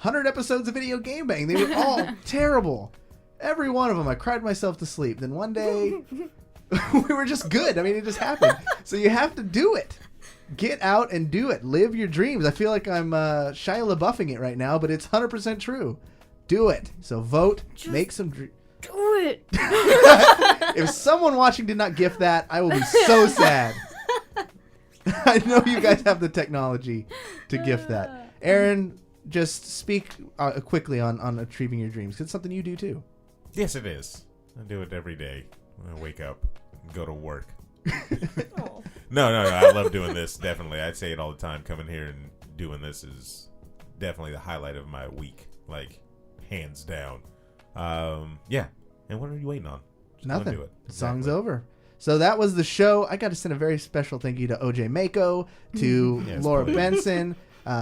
A: 100 episodes of Video Game Bang. They were all terrible. Every one of them, I cried myself to sleep. Then one day, we were just good. I mean, it just happened. So you have to do it. Get out and do it. Live your dreams. I feel like I'm Shia LaBeoufing it right now, but it's 100% true. Do it. So vote. Just make some dreams.
B: Do it.
A: If someone watching did not gift that, I will be so sad. I know you guys have the technology to gift that. Aaron, just speak quickly on achieving your dreams. It's something you do too.
F: Yes, it is. I do it every day when I wake up and go to work. No. I love doing this, definitely. I'd say it all the time. Coming here and doing this is definitely the highlight of my week. Like, hands down. Yeah. And what are you waiting on? Just
A: Nothing.
F: do it.
A: Exactly. Song's over. So that was the show. I got to send a very special thank you to OG Maco, to
F: Yes,
A: Laura
F: please.
A: Benson,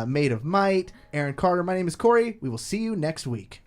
A: Maid of Might, Aaron Carter. My name is Corey. We will see you next week.